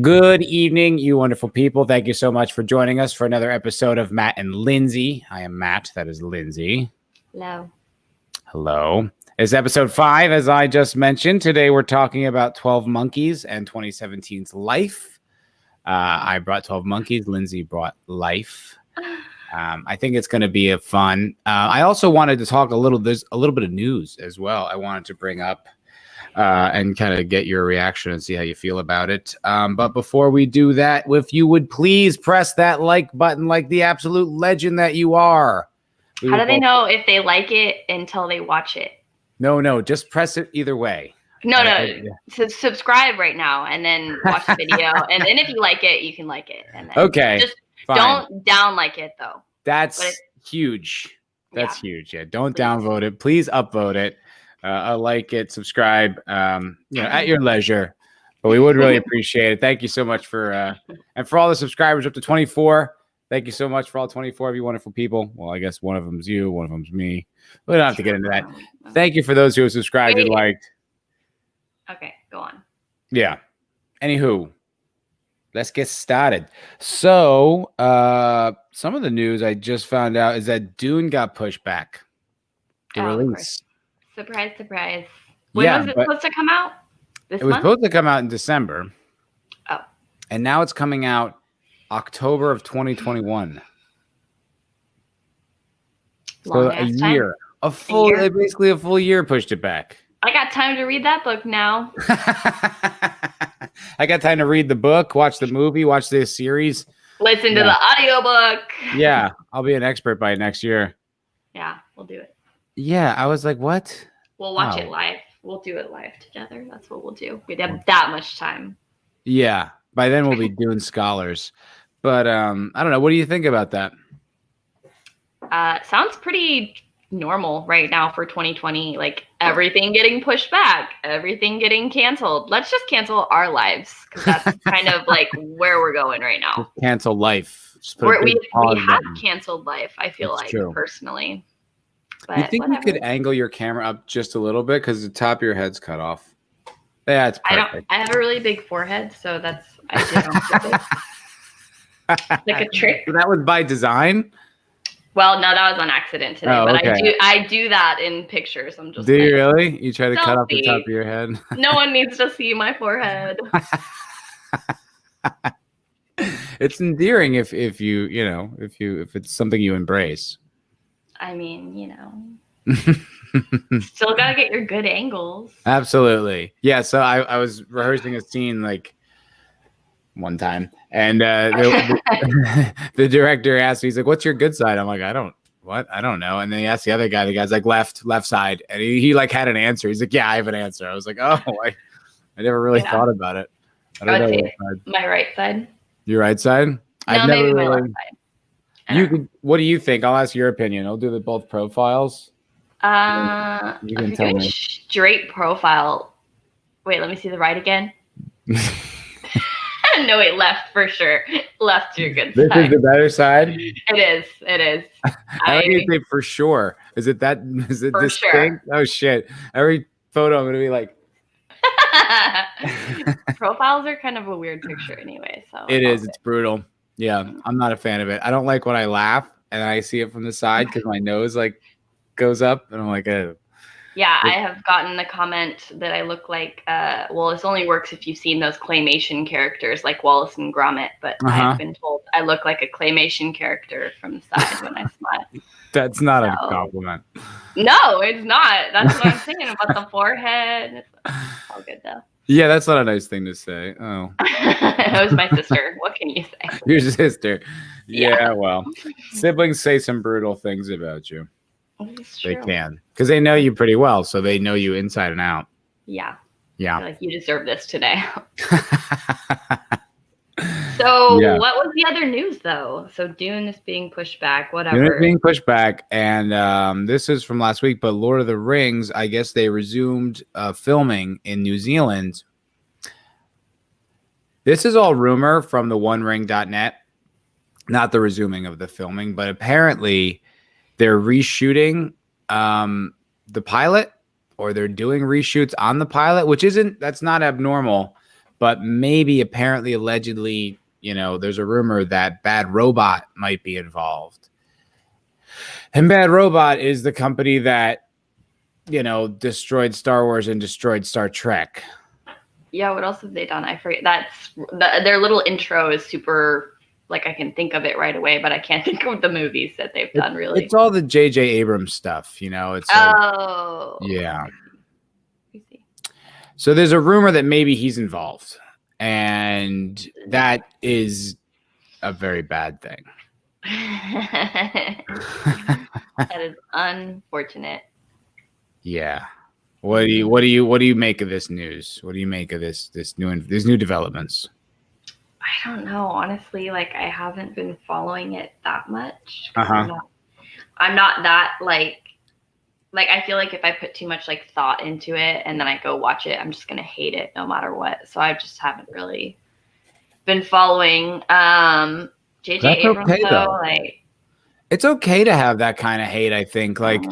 Good evening, you wonderful people. Thank you so much for joining us for another episode of Matt and Lindsey. I am Matt. That is Lindsey. Hello. Hello. It's episode 5, as I just mentioned. Today we're talking about 12 Monkeys and 2017's Life. I brought 12 Monkeys. Lindsey brought Life. I think it's going to be a fun. I also wanted to talk there's a little bit of news as well. I wanted to bring up and kind of get your reaction and see how you feel about it. But before we do that, if you would please press that like button like the absolute legend that you are. How do they know if they like it until they watch it? No, just press it either way. No. Subscribe right now and then watch the video. And then if you like it, you can like it. And then okay. Just fine. Don't down like it though. That's huge. That's huge. Yeah. Don't Please. Downvote it. Please upvote it. Like it, subscribe, at your leisure. But we would really appreciate it. Thank you so much and for all the subscribers up to 24. Thank you so much for all 24 of you wonderful people. Well, I guess one of them's you, one of them's me. We don't have to get into that. Thank you for those who have subscribed and liked. Okay, go on. Yeah. Anywho, let's get started. So, some of the news I just found out is that Dune got pushed back. The release. Surprise, surprise. When was it supposed to come out? This month? It was supposed to come out in December. Oh. And now it's coming out October of 2021. So a year. Basically a full year pushed it back. I got time to read that book now. I got time to read the book, watch the movie, watch the series. Listen to the audiobook. Yeah, I'll be an expert by next year. Yeah, we'll do it. Yeah, I was like, what? We'll watch it live. We'll do it live together. That's what we'll do. We'd have that much time. Yeah, by then we'll be doing scholars. But I don't know. What do you think about that? Sounds pretty normal right now for 2020. Like everything getting pushed back, everything getting canceled. Let's just cancel our lives because that's kind of like where we're going right now. Just cancel life. We have canceled life. I feel personally. But you think you could angle your camera up just a little bit because the top of your head's cut off? Yeah, it's perfect. I have a really big forehead, so I did on purpose. Like a trick. So that was by design? Well, no, that was on accident today. But I do that in pictures. I'm just. Do you really? You try to cut off the top of your head? No one needs to see my forehead. It's endearing if it's something you embrace. I mean, still gotta get your good angles. Absolutely. Yeah. So I was rehearsing a scene like one time, and the director asked me, he's like, "What's your good side?" I'm like, I don't know. And then he asked the other guy. The guy's like, left side, and he like had an answer. He's like, "Yeah, I have an answer." I was like, "Oh, I never really thought about it." I would say my right side. Your right side? No, I've never maybe my left side. What do you think? I'll ask your opinion. I'll do both profiles. You can tell me. Straight profile. Wait, let me see the right again. No, wait, left for sure. Left's your good side. This is the better side? It is. I like you say for sure. Is it for distinct? Sure. Oh shit. Every photo I'm gonna be like profiles are kind of a weird picture anyway. So it is. It's brutal. Yeah, I'm not a fan of it. I don't like when I laugh and I see it from the side because my nose like goes up and I'm like, oh. Yeah, I have gotten the comment that I look like, this only works if you've seen those claymation characters like Wallace and Gromit, but I've been told I look like a claymation character from the side when I smile. That's not a compliment. No, it's not. That's what I'm saying about the forehead. It's all good though. Yeah, that's not a nice thing to say. Oh. It was my sister. What can you say? Your sister. Yeah, well, siblings say some brutal things about you. They can. Because they know you pretty well, so they know you inside and out. Yeah. Yeah. Like, you deserve this today. So what was the other news, though? So Dune is being pushed back, whatever. Dune is being pushed back, and this is from last week, but Lord of the Rings, I guess they resumed filming in New Zealand. This is all rumor from the onering.net, not the resuming of the filming, but apparently they're reshooting the pilot, or they're doing reshoots on the pilot, that's not abnormal. but maybe apparently allegedly, there's a rumor that Bad Robot might be involved. And Bad Robot is the company that, destroyed Star Wars and destroyed Star Trek. Yeah, what else have they done? I forget. Their little intro is super, like, I can think of it right away, but I can't think of the movies that they've done, really. It's all the J.J. Abrams stuff, it's yeah. I see. So there's a rumor that maybe he's involved, and that is a very bad thing. That is unfortunate. Yeah. What do you make of this news? What do you make of these new developments? I don't know, honestly. Like, I haven't been following it that much. Uh-huh. I'm not that like I feel like if I put too much like thought into it and then I go watch it, I'm just gonna hate it no matter what. So I just haven't really been following J.J. Abrams, okay, though. like, it's okay to have that kind of hate, I think, like,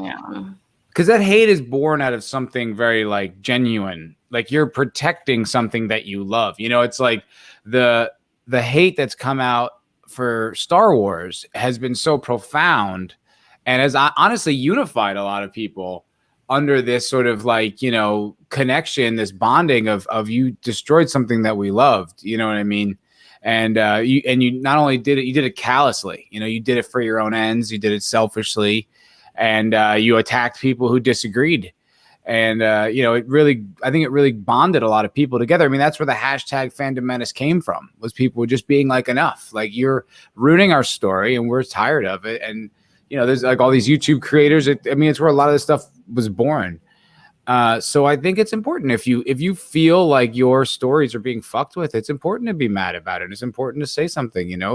because that hate is born out of something very like genuine, like you're protecting something that you love. It's like the hate that's come out for Star Wars has been so profound and has honestly unified a lot of people under this sort of like, connection, this bonding of you destroyed something that we loved. You know what I mean? And you not only did it, you did it callously. You did it for your own ends. You did it selfishly, and you attacked people who disagreed. And I think it really bonded a lot of people together. I mean, that's where the hashtag Fandom Menace came from. Was people just being like, enough. Like, you're ruining our story, and we're tired of it. And there's like all these YouTube creators. It's where a lot of this stuff was born. So I think it's important if you feel like your stories are being fucked with, it's important to be mad about it. It's important to say something, we don't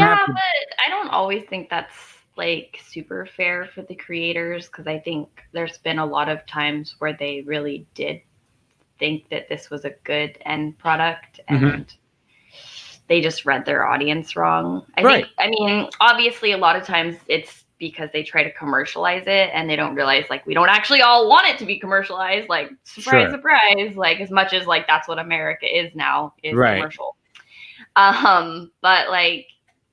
have to. But I don't always think that's like super fair for the creators, because I think there's been a lot of times where they really did think that this was a good end product and they just read their audience wrong. I mean, obviously a lot of times it's because they try to commercialize it and they don't realize like we don't actually all want it to be commercialized, like surprise, surprise, like as much as like that's what America is now, is commercial. But like,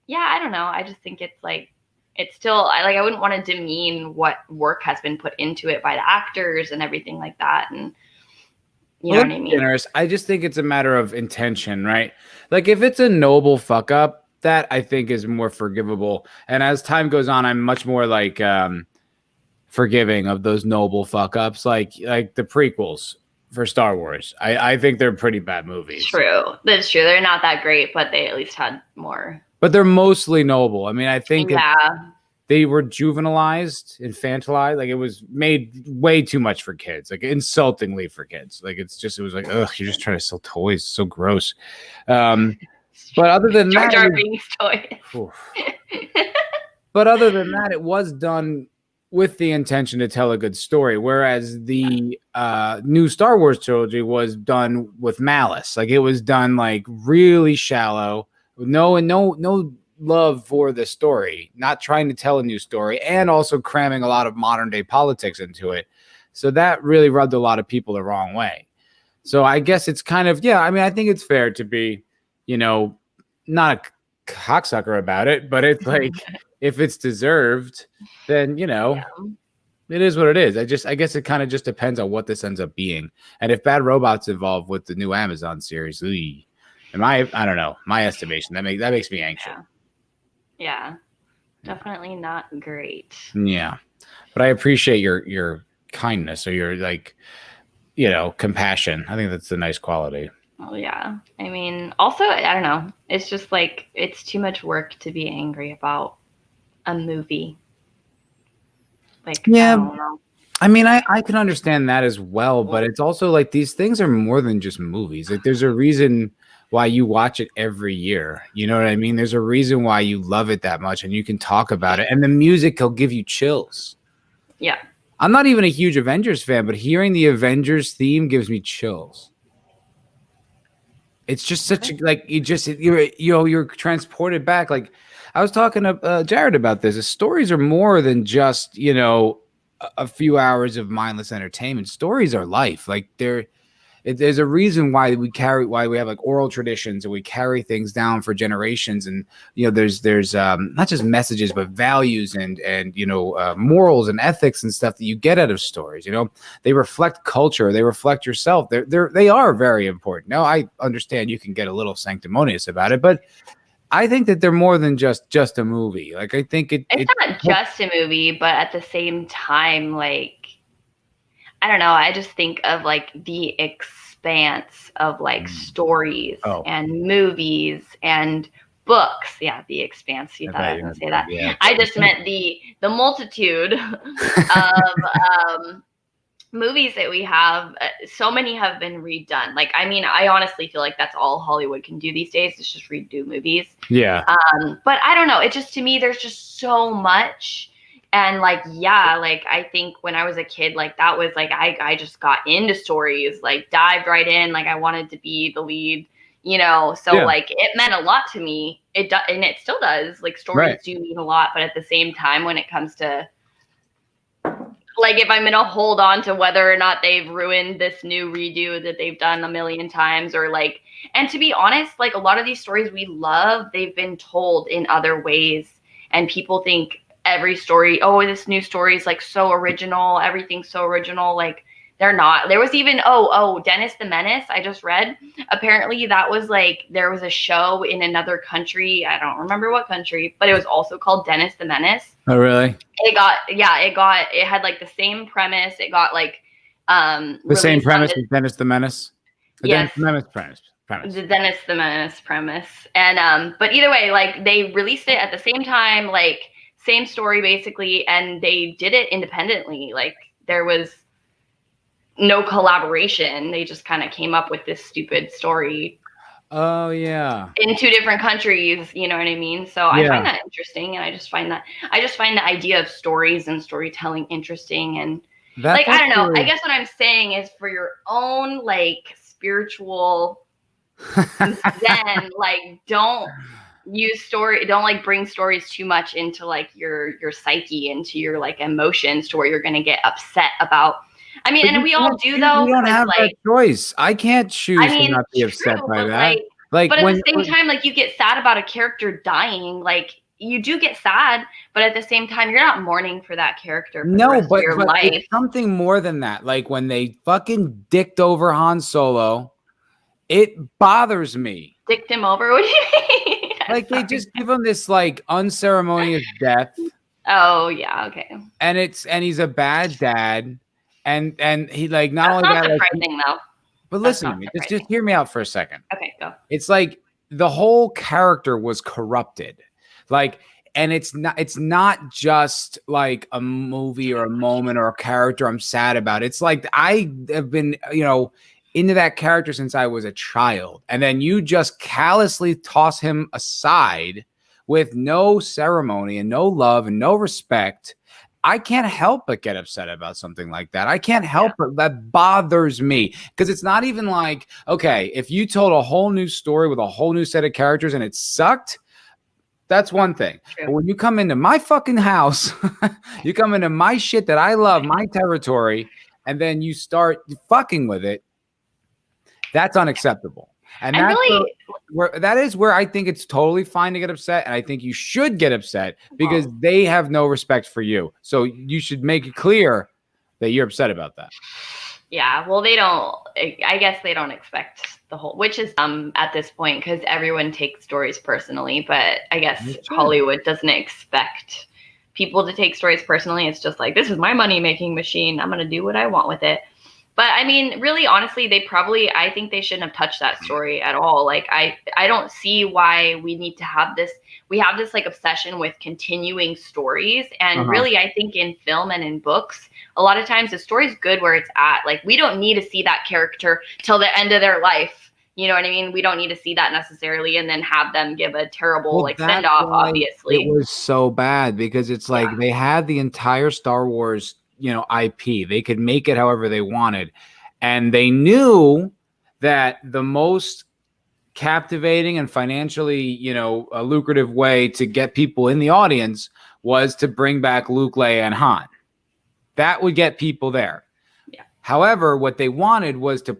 yeah, I don't know. I just think it's like, it's still, I wouldn't want to demean what work has been put into it by the actors and everything like that. And you know what I mean? Generous. I just think it's a matter of intention, right? Like, if it's a noble fuck up, that I think is more forgivable. And as time goes on, I'm much more like forgiving of those noble fuck ups, like the prequels for Star Wars. I think they're pretty bad movies. True. That's true. They're not that great, but they at least had more. But they're mostly noble. I mean, I think they were juvenilized, infantilized. Like, it was made way too much for kids, like insultingly for kids. Like, it was like, ugh, you're just trying to sell toys. So gross. But other than that, but other than that, it was done with the intention to tell a good story. Whereas the new Star Wars trilogy was done with malice. Like, it was done like really shallow, no love for the story, not trying to tell a new story, and also cramming a lot of modern day politics into it. So that really rubbed a lot of people the wrong way. So I guess it's kind of, I mean, I think it's fair to be, not a cocksucker about it, but it's like, if it's deserved, then, it is what it is. I guess it kind of just depends on what this ends up being. And if Bad Robot's involved with the new Amazon series, I don't know, my estimation, that makes me anxious. Yeah, definitely not great. Yeah, but I appreciate your kindness, or your like, compassion. I think that's a nice quality. Oh yeah, I mean, also, I don't know. It's just like, it's too much work to be angry about a movie. Like, yeah, I don't know. I mean, I can understand that as well, but it's also like, these things are more than just movies. Like, there's a reason why you watch it every year. You know what I mean? There's a reason why you love it that much, and you can talk about it, and the music will give you chills. Yeah. I'm not even a huge Avengers fan, but hearing the Avengers theme gives me chills. It's just such a, like, you're transported back. Like, I was talking to Jared about this. The stories are more than just, a few hours of mindless entertainment. Stories are life. Like, There's a reason why we have like oral traditions and we carry things down for generations. And, there's not just messages, but values and morals and ethics and stuff that you get out of stories. They reflect culture. They reflect yourself. They are very important. Now, I understand you can get a little sanctimonious about it, but I think that they're more than just a movie. Like, I think it's not just a movie, but at the same time, like, I don't know. I just think of like the expanse of like stories and movies and books. Yeah, the expanse. You thought I was going to say that. Yeah. I just meant the multitude of movies that we have. So many have been redone. Like, I mean, I honestly feel like that's all Hollywood can do these days. Is just redo movies. Yeah. But I don't know. It just, to me, there's just so much. And like, yeah, like I think when I was a kid, like that was like, I just got into stories, like dived right in. Like I wanted to be the lead, so like it meant a lot to me. And it still does. Like stories do mean a lot, but at the same time, when it comes to like, if I'm going to hold on to whether or not they've ruined this new redo that they've done a million times, or like, and to be honest, like a lot of these stories we love, they've been told in other ways, and people think every story, this new story is like so original, everything's so original. Like they're not. There was even Dennis the Menace, I just read, apparently that was like, there was a show in another country, I don't remember what country, but it was also called Dennis the Menace. Oh really? It had like the same premise. It got like the same premise as Dennis the Menace. Yes. Dennis the Menace premise. The Dennis the Menace premise. And but either way, like they released it at the same time, like same story basically, and they did it independently. Like there was no collaboration. They just kind of came up with this stupid story. Oh yeah. In two different countries, you know what I mean? So I find that interesting, and I just find the idea of stories and storytelling interesting. And like, I don't know, I guess what I'm saying is, for your own like spiritual zen, like don't like bring stories too much into like your psyche, into your like emotions, to where you're going to get upset about. I mean, and we all do though. We don't have that choice. I can't choose to not be upset by that. Like, but at the same time, like you get sad about a character dying. Like you do get sad, but at the same time, you're not mourning for that character. For the rest of your life. It's something more than that. Like when they fucking dicked over Han Solo, it bothers me. Dicked him over? What do you mean? Like they just give him this like unceremonious death. Oh yeah, okay. And he's a bad dad. And he like not only that, surprising though. But listen, just hear me out for a second. Okay, go. It's like the whole character was corrupted, like, and it's not just like a movie or a moment or a character I'm sad about. It's like I have been, into that character since I was a child, and then you just callously toss him aside with no ceremony and no love and no respect. I can't help but get upset about something like that. I can't help it. That bothers me, because it's not even like, okay, if you told a whole new story with a whole new set of characters and it sucked, that's one thing. True. But when you come into my fucking house, you come into my shit that I love, my territory, and then you start fucking with it, that's unacceptable. And that is where I think it's totally fine to get upset. And I think you should get upset, because they have no respect for you. So you should make it clear that you're upset about that. Yeah. Well, I guess they don't expect the whole, which is at this point, because everyone takes stories personally. But I guess Hollywood doesn't expect people to take stories personally. It's just like, this is my money-making machine. I'm going to do what I want with it. But I mean, really, honestly, I think they shouldn't have touched that story at all. Like, I don't see why we need to have this. We have this like obsession with continuing stories. And really, I think in film and in books, a lot of times the story's good where it's at. Like, we don't need to see that character till the end of their life. You know what I mean? We don't need to see that necessarily, and then have them give a terrible send off, obviously. It was so bad, because it's like they had the entire Star Wars IP. They could make it however they wanted. And they knew that the most captivating and financially, a lucrative way to get people in the audience was to bring back Luke, Leia, and Han. That would get people there. Yeah. However, what they wanted was to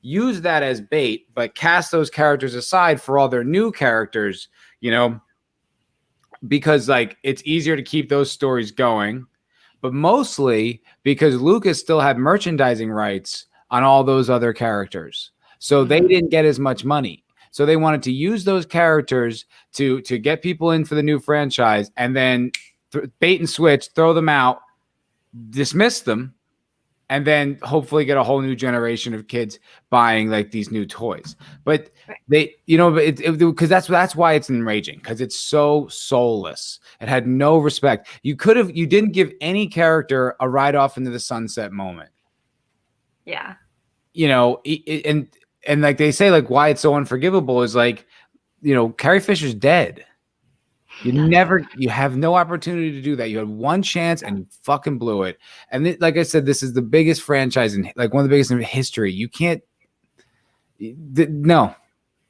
use that as bait, but cast those characters aside for all their new characters, you know, because like it's easier to keep those stories going, but mostly because Lucas still had merchandising rights on all those other characters. So they didn't get as much money. So they wanted to use those characters to get people in for the new franchise, and then bait and switch, throw them out, dismiss them, and then hopefully get a whole new generation of kids buying like these new toys. But they, you know, because that's why it's enraging, because it's so soulless. It had no respect. You didn't give any character a ride off into the sunset moment. Yeah. You know, and like they say, like why it's so unforgivable is like, you know, Carrie Fisher's dead. You have no opportunity to do that. You had one chance and you fucking blew it. And like I said, this is the biggest franchise in like one of the biggest in history. You can't, no,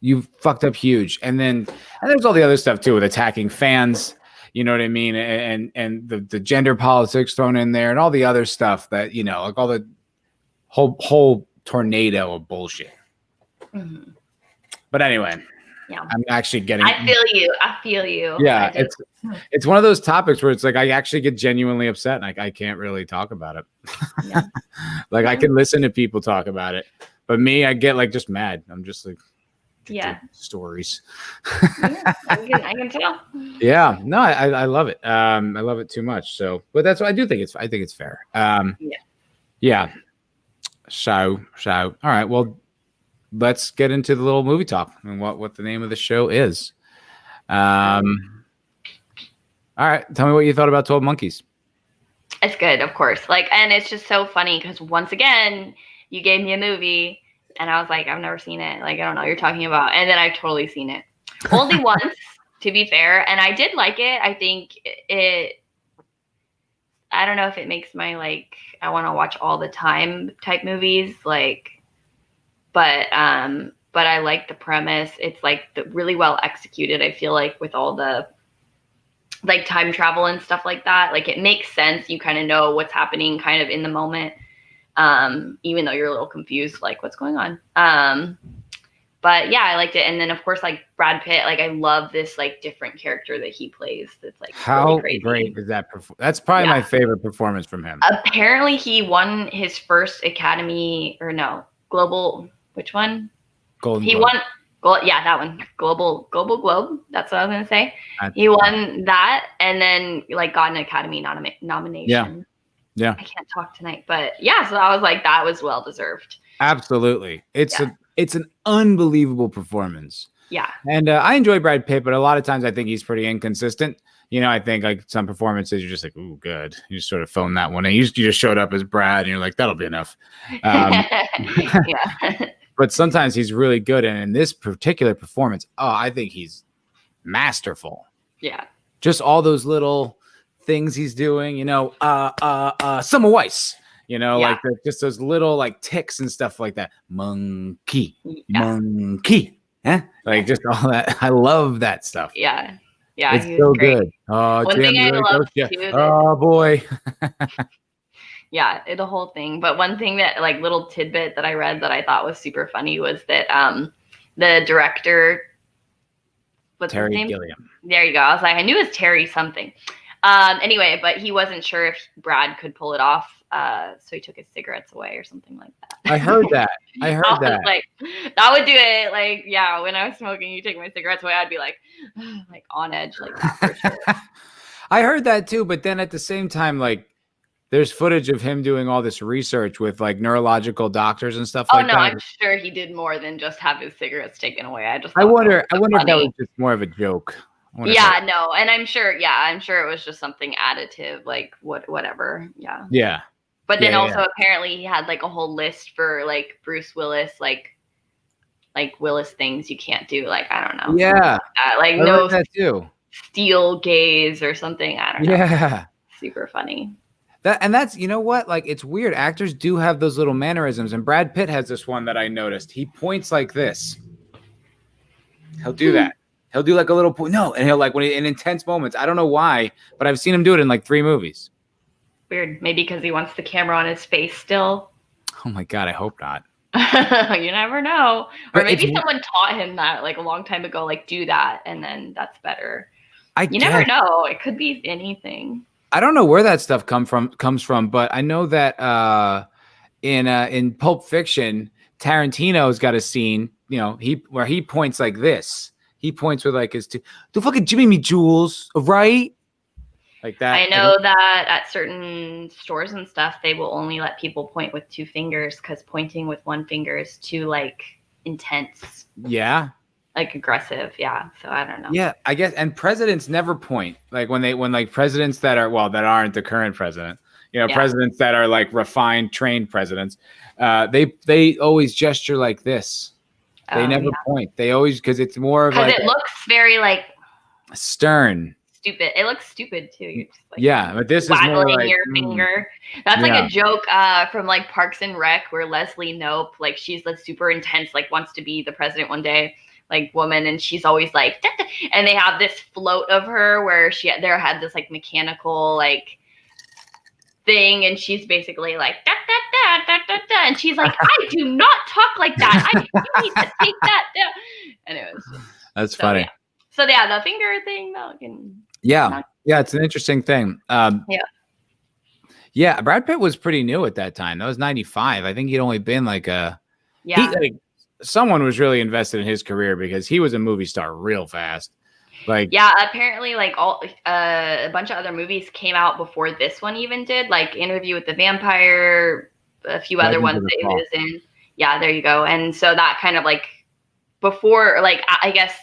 you fucked up huge. And there's all the other stuff too with attacking fans. You know what I mean? And the gender politics thrown in there and all the other stuff that, you know, like all the whole tornado of bullshit. Mm-hmm. But anyway. Yeah. I'm actually getting. I feel you. Yeah, it's one of those topics where it's like I actually get genuinely upset, and I can't really talk about it. Yeah. Like I can listen to people talk about it, but me, I get like just mad. I'm just like, stories. Yeah, I can tell. Yeah, no, I love it. I love it too much. So, but that's what I do think I think it's fair. Yeah. So, all right. Well, let's get into the little movie talk and what the name of the show is. All right. Tell me what you thought about 12 Monkeys. It's good, of course. Like, and it's just so funny because once again, you gave me a movie and I was like, I've never seen it. Like, I don't know what you're talking about. And then I've totally seen it. Only once, to be fair. And I did like it. I think I don't know if it makes my, like, I want to watch all the time type movies. Like, but I like the premise. It's like really well executed. I feel like with all the like time travel and stuff like that, like it makes sense. You kind of know what's happening kind of in the moment. Even though you're a little confused, like what's going on. But yeah, I liked it. And then of course, like Brad Pitt, like I love this like different character that he plays. That's like how really crazy. Great is that? That's probably my favorite performance from him. Apparently he won his first Global. Which one? Golden Globe. That one. Global Globe. That's what I was gonna say. He won that, and then like got an Academy nomination. Yeah. I can't talk tonight, but yeah. So I was like, that was well deserved. Absolutely, it's an unbelievable performance. Yeah. And I enjoy Brad Pitt, but a lot of times I think he's pretty inconsistent. You know, I think like some performances, you're just like, ooh, good. You just sort of phoned that one in. You just showed up as Brad, and you're like, that'll be enough. Yeah. But sometimes he's really good. And in this particular performance, I think he's masterful. Yeah. Just all those little things he's doing, you know, Summer Weiss, you know, like just those little like ticks and stuff like that. Monkey. Like just all that. I love that stuff. Yeah. It's so great. Good. Oh, one thing I love too. Oh boy. Yeah, the whole thing. But one thing that like little tidbit that I read that I thought was super funny was that the director, what's his name? Gilliam. There you go. I was like, I knew it was Terry something. Anyway, but he wasn't sure if Brad could pull it off. So he took his cigarettes away or something like that. I heard that. I was like, that would do it. Like, yeah, when I was smoking, you take my cigarettes away, I'd be like on edge like that for sure. I heard that too, but then at the same time, like, there's footage of him doing all this research with like neurological doctors and stuff like that. Oh no, I'm sure he did more than just have his cigarettes taken away. I wonder if that was just more of a joke. Yeah, no, and I'm sure it was just something additive, like whatever. Yeah. Yeah. But then also apparently he had like a whole list for like Bruce Willis, like Willis things you can't do. Like, I don't know. Yeah. Like I no that too. Steel gaze or something. I don't know. Yeah. Super funny. That's, you know what? Like, it's weird. Actors do have those little mannerisms. And Brad Pitt has this one that I noticed. He points like this. He'll do that. He'll do like a little point. No. And he'll like, in intense moments, I don't know why, but I've seen him do it in like 3 movies. Weird. Maybe because he wants the camera on his face still. Oh my God. I hope not. You never know. Or But maybe someone taught him that like a long time ago, like do that, and then that's better. You never know. It could be anything. I don't know where that stuff comes from, but I know that in Pulp Fiction, Tarantino's got a scene, where he points like this. He points with like his the fucking Jimmy Me Jules, right? Like that. I know that at certain stores and stuff, they will only let people point with 2 fingers because pointing with 1 finger is too like intense. Yeah. Like aggressive. Yeah. So I don't know. Yeah, I guess. And presidents never point. Like when like presidents that aren't the current president, presidents that are like refined, trained presidents, they always gesture like this. They never point. They always, because it's more of like, it looks very like stern. Stupid. It looks stupid too. You're just, like, but this is more like your finger. That's like a joke from like Parks and Rec where Leslie Knope, like she's like super intense, like wants to be the president one day, like woman, and she's always like, da, da, and they have this float of her where there had this like mechanical like thing, and she's basically like da da da da da da, and she's like, I do not talk like that. You need to take that down. Anyways, that's funny. Yeah. So the finger thing though. Yeah, it's an interesting thing. Yeah, Brad Pitt was pretty new at that time. That was 95. I think he'd only been like someone was really invested in his career because he was a movie star real fast. Like, yeah, apparently like a bunch of other movies came out before this one even did, like Interview with the Vampire, a few other ones that he was in. Yeah, there you go. And so that kind of like before, like I guess,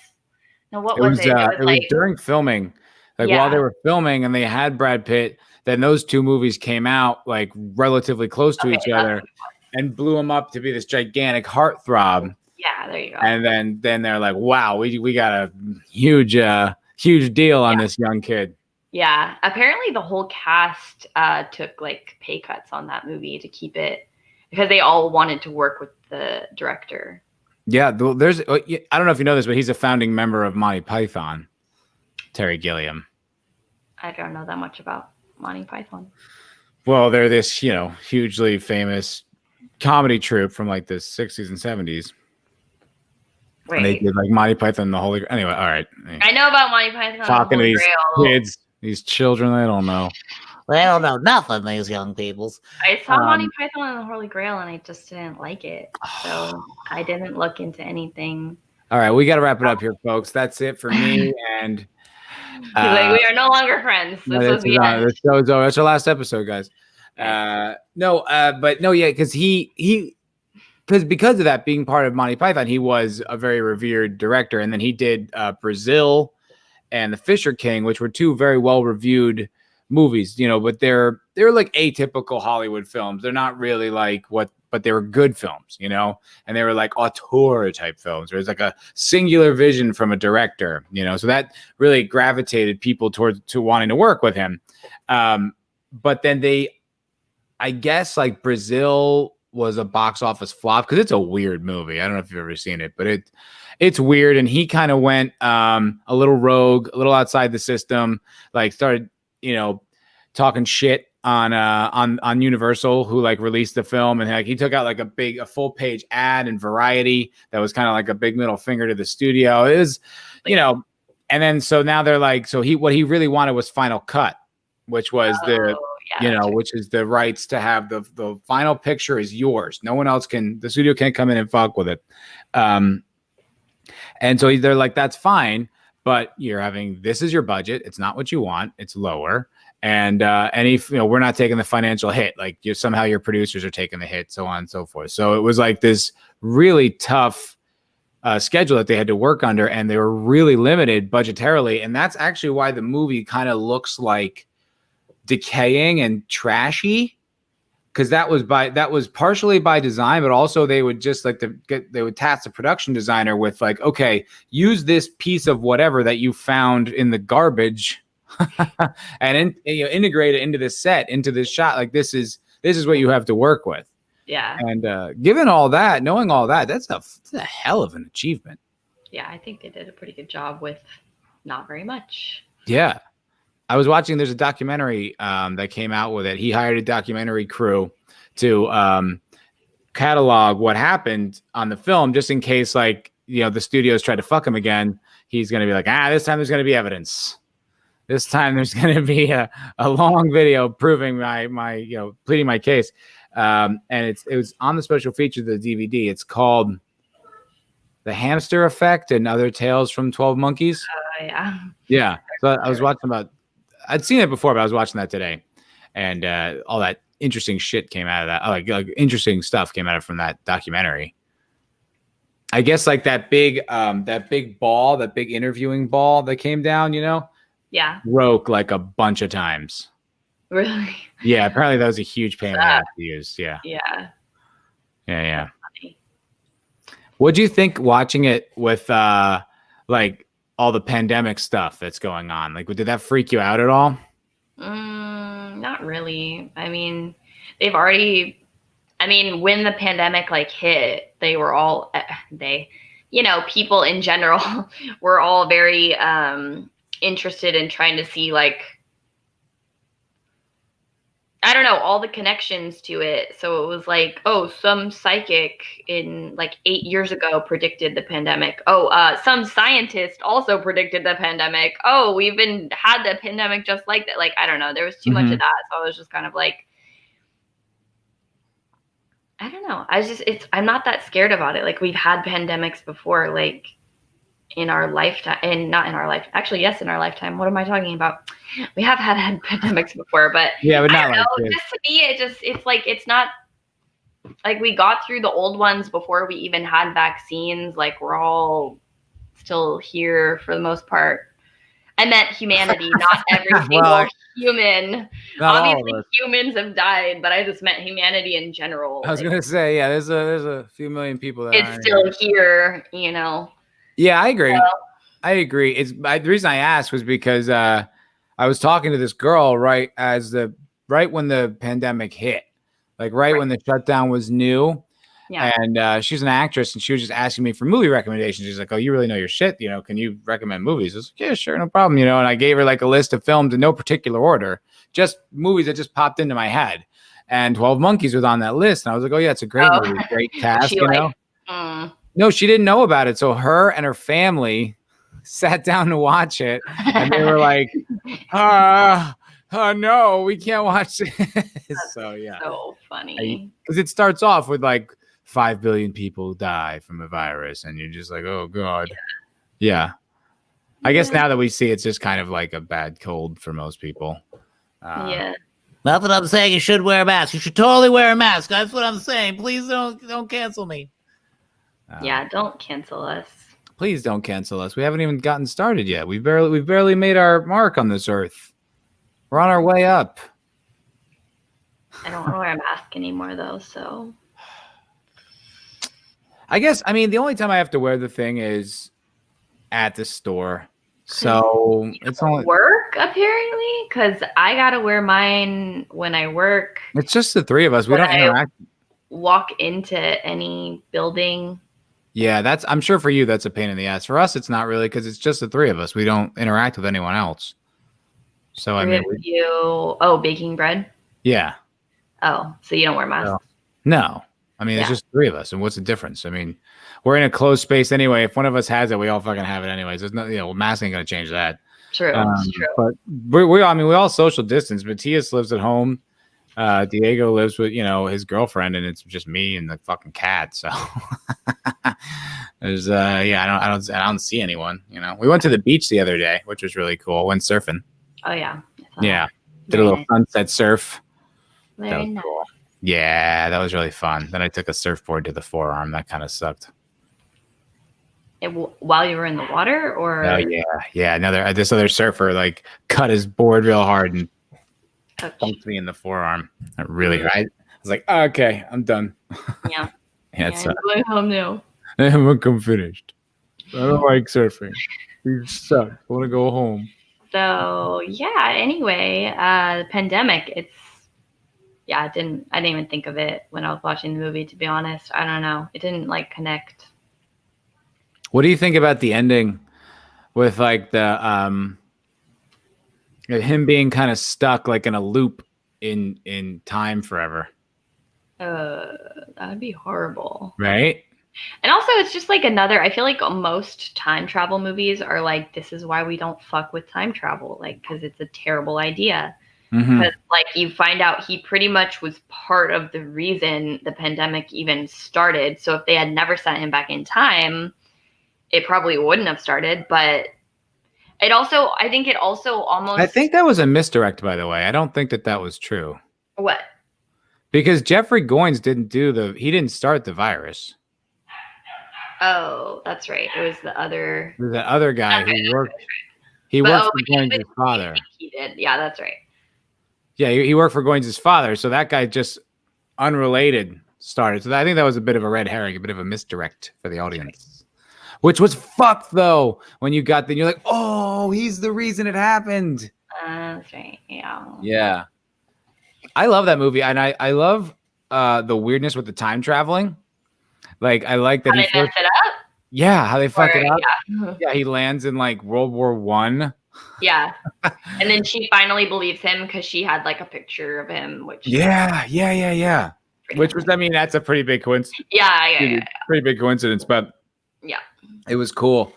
no, what was it? It was during filming. Like while they were filming and they had Brad Pitt, then those 2 movies came out like relatively close to each other and blew him up to be this gigantic heartthrob. Yeah, there you go. And then they're like, wow, we got a huge deal on this young kid. Yeah, apparently the whole cast took like pay cuts on that movie to keep it because they all wanted to work with the director. Yeah, there's I don't know if you know this, but he's a founding member of Monty Python. Terry Gilliam. I don't know that much about Monty Python. Well, they're this, hugely famous comedy troupe from like the 60s and 70s. Wait. And they did like Monty Python and the Holy Grail. Anyway, all right. I know about Monty Python. Talking to these kids, these children, they don't know. They don't know nothing, these young peoples. I saw Monty Python and the Holy Grail and I just didn't like it. So I didn't look into anything. All right, we got to wrap it up here, folks. That's it for me. And like, we are no longer friends. That's our last episode, guys. Because because of that being part of Monty Python, he was a very revered director, and then he did Brazil and The Fisher King, which were 2 very well reviewed movies. But they're like atypical Hollywood films. They're not really like but they were good films, and they were like auteur type films. There was like a singular vision from a director, so that really gravitated people to wanting to work with him. But then I guess like Brazil was a box office flop because it's a weird movie. I don't know if you've ever seen it, but it's weird. And he kind of went a little rogue, a little outside the system, like started, talking shit on Universal, who like released the film, and like he took out like a full page ad in Variety that was kind of like a big middle finger to the studio. It was, and then so now they're like, what he really wanted was Final Cut, which was which is the rights to have the final picture is yours. No one else the studio can't come in and fuck with it. And so they're like, that's fine, but this is your budget. It's not what you want. It's lower. And if we're not taking the financial hit, like somehow your producers are taking the hit, so on and so forth. So it was like this really tough schedule that they had to work under, and they were really limited budgetarily. And that's actually why the movie kind of looks like decaying and trashy, because that was partially by design, but also they would just they would task the production designer with like, okay, use this piece of whatever that you found in the garbage. And integrate it into this set, into this shot. Like this is what you have to work with. Yeah. And given all that, knowing all that, that's a hell of an achievement. Yeah, I think they did a pretty good job with not very much. Yeah. I was watching, there's a documentary that came out with it. He hired a documentary crew to catalog what happened on the film, just in case, like, the studios tried to fuck him again. He's going to be like, this time there's going to be evidence. This time there's going to be a long video proving my pleading my case. And it was on the special feature of the DVD. It's called The Hamster Effect and Other Tales from 12 Monkeys. Yeah. Yeah. So I was watching I'd seen it before, but I was watching that today. And all that interesting shit came out of that. Like interesting stuff came out from that documentary. I guess like that big ball, that big interviewing ball that came down, Yeah. broke like a bunch of times. Really? Yeah, apparently that was a huge pain in the ass to use. Yeah. Yeah. Yeah. What do you think watching it with like all the pandemic stuff that's going on? Like, did that freak you out at all? Not really. I mean, when the pandemic like hit, they were all people in general were all very interested in trying to see, like, I don't know, all the connections to it. So it was like, some psychic in like 8 years ago predicted the pandemic. Some scientist also predicted the pandemic. We've had the pandemic just like that. Like, I don't know. There was too much of that. So I was just kind of like, I don't know. I'm not that scared about it. Like, we've had pandemics before, like in our lifetime, and not in our life. Actually, yes, in our lifetime. What am I talking about? We have had pandemics before, but yeah, but not I don't know. Just to me, it's like, it's not like we got through the old ones before we even had vaccines. Like, we're all still here for the most part. I meant humanity, not every single human. Obviously, humans have died, but I just meant humanity in general. I was gonna say, yeah, there's a few million people that it's still here, Yeah, I agree. I agree. The reason I asked was because I was talking to this girl right when the pandemic hit, like right when the shutdown was new. Yeah. And she's an actress, and she was just asking me for movie recommendations. She's like, "Oh, you really know your shit, can you recommend movies?" I was like, "Yeah, sure, no problem." And I gave her like a list of films in no particular order, just movies that just popped into my head. And 12 Monkeys was on that list, and I was like, "Oh yeah, it's a great movie, great cast." No, she didn't know about it. So her and her family sat down to watch it, and they were like, no, we can't watch it. So yeah, so funny because it starts off with like 5 billion people die from a virus, and you're just like, oh god. Yeah. I guess now that we see, it's just kind of like a bad cold for most people. That's what I'm saying. You should wear a mask. You should totally wear a mask. That's what I'm saying. Please don't cancel me. Don't cancel us. Please don't cancel us. We haven't even gotten started yet. We've barely made our mark on this earth. We're on our way up. I don't want to wear a mask anymore, though, so. I guess, the only time I have to wear the thing is at the store. So it's only work, apparently, because I got to wear mine when I work. It's just the three of us. We don't interact. Walk into any building. Yeah, I'm sure for you that's a pain in the ass. For us, it's not really, because it's just the three of us. We don't interact with anyone else. So baking bread. Yeah. Oh, so you don't wear masks? No. It's just three of us, and what's the difference? We're in a closed space anyway. If one of us has it, we all fucking have it anyways. There's no, mask ain't gonna change that. True. True. But we all social distance. Matthias lives at home. Diego lives with his girlfriend, and it's just me and the fucking cat. So there's I don't see anyone. We went to the beach the other day, which was really cool. Went surfing. Oh yeah. Yeah. Did a little sunset surf. Very nice. Cool. Yeah, that was really fun. Then I took a surfboard to the forearm. That kind of sucked. While you were in the water, or? Oh yeah. This other surfer like cut his board real hard and punked me in the forearm. That really hurt. I was like, okay, I'm done. Yeah. I'm going home now. I'm finished. I don't like surfing. You suck. I want to go home. So yeah. Anyway, the pandemic. I didn't even think of it when I was watching the movie, to be honest. I don't know. It didn't like connect. What do you think about the ending with like the him being kind of stuck like in a loop in time forever? That would be horrible. Right? And also, it's just like another. I feel like most time travel movies are like, this is why we don't fuck with time travel, like because it's a terrible idea. Because like you find out he pretty much was part of the reason the pandemic even started. So if they had never sent him back in time, it probably wouldn't have started. But it also, I think it also almost. I think that was a misdirect, by the way. I don't think that was true. What? Because Jeffrey Goins he didn't start the virus. Oh, that's right. It was the other. There's that other guy who worked. He worked for Goins' father. He did. Yeah, that's right. Yeah, he worked for Goins' father. So that guy just unrelated started. So I think that was a bit of a red herring, a bit of a misdirect for the audience. Which was fucked though. When you got there, you're like, oh, he's the reason it happened. That's right. Yeah. Yeah. I love that movie. And I love the weirdness with the time traveling. Like I like that how they mess it up. Yeah, how they fuck it up. Yeah. Yeah, he lands in like World War I. Yeah. And then she finally believes him because she had like a picture of him, which Yeah. Which was, I mean, that's a pretty big coincidence. Yeah. Pretty big coincidence, but yeah, it was cool.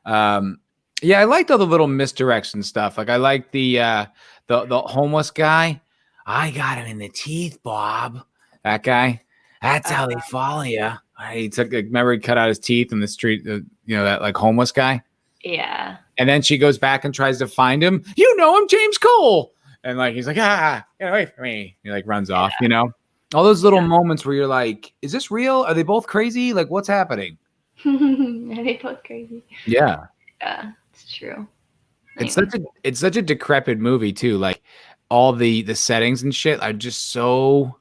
Yeah, I liked all the little misdirects and stuff. Like I liked the homeless guy. I got him in the teeth, Bob. That guy. That's how they follow you. He remember he cut out his teeth in the street. That like homeless guy. Yeah. And then she goes back and tries to find him. You know him, James Cole. And like he's like, get away from me. He like runs off. All those little moments where you're like, is this real? Are they both crazy? Like, what's happening? Are they both crazy? Yeah. Yeah, it's true. It's such a decrepit movie too. Like all the settings and shit are just so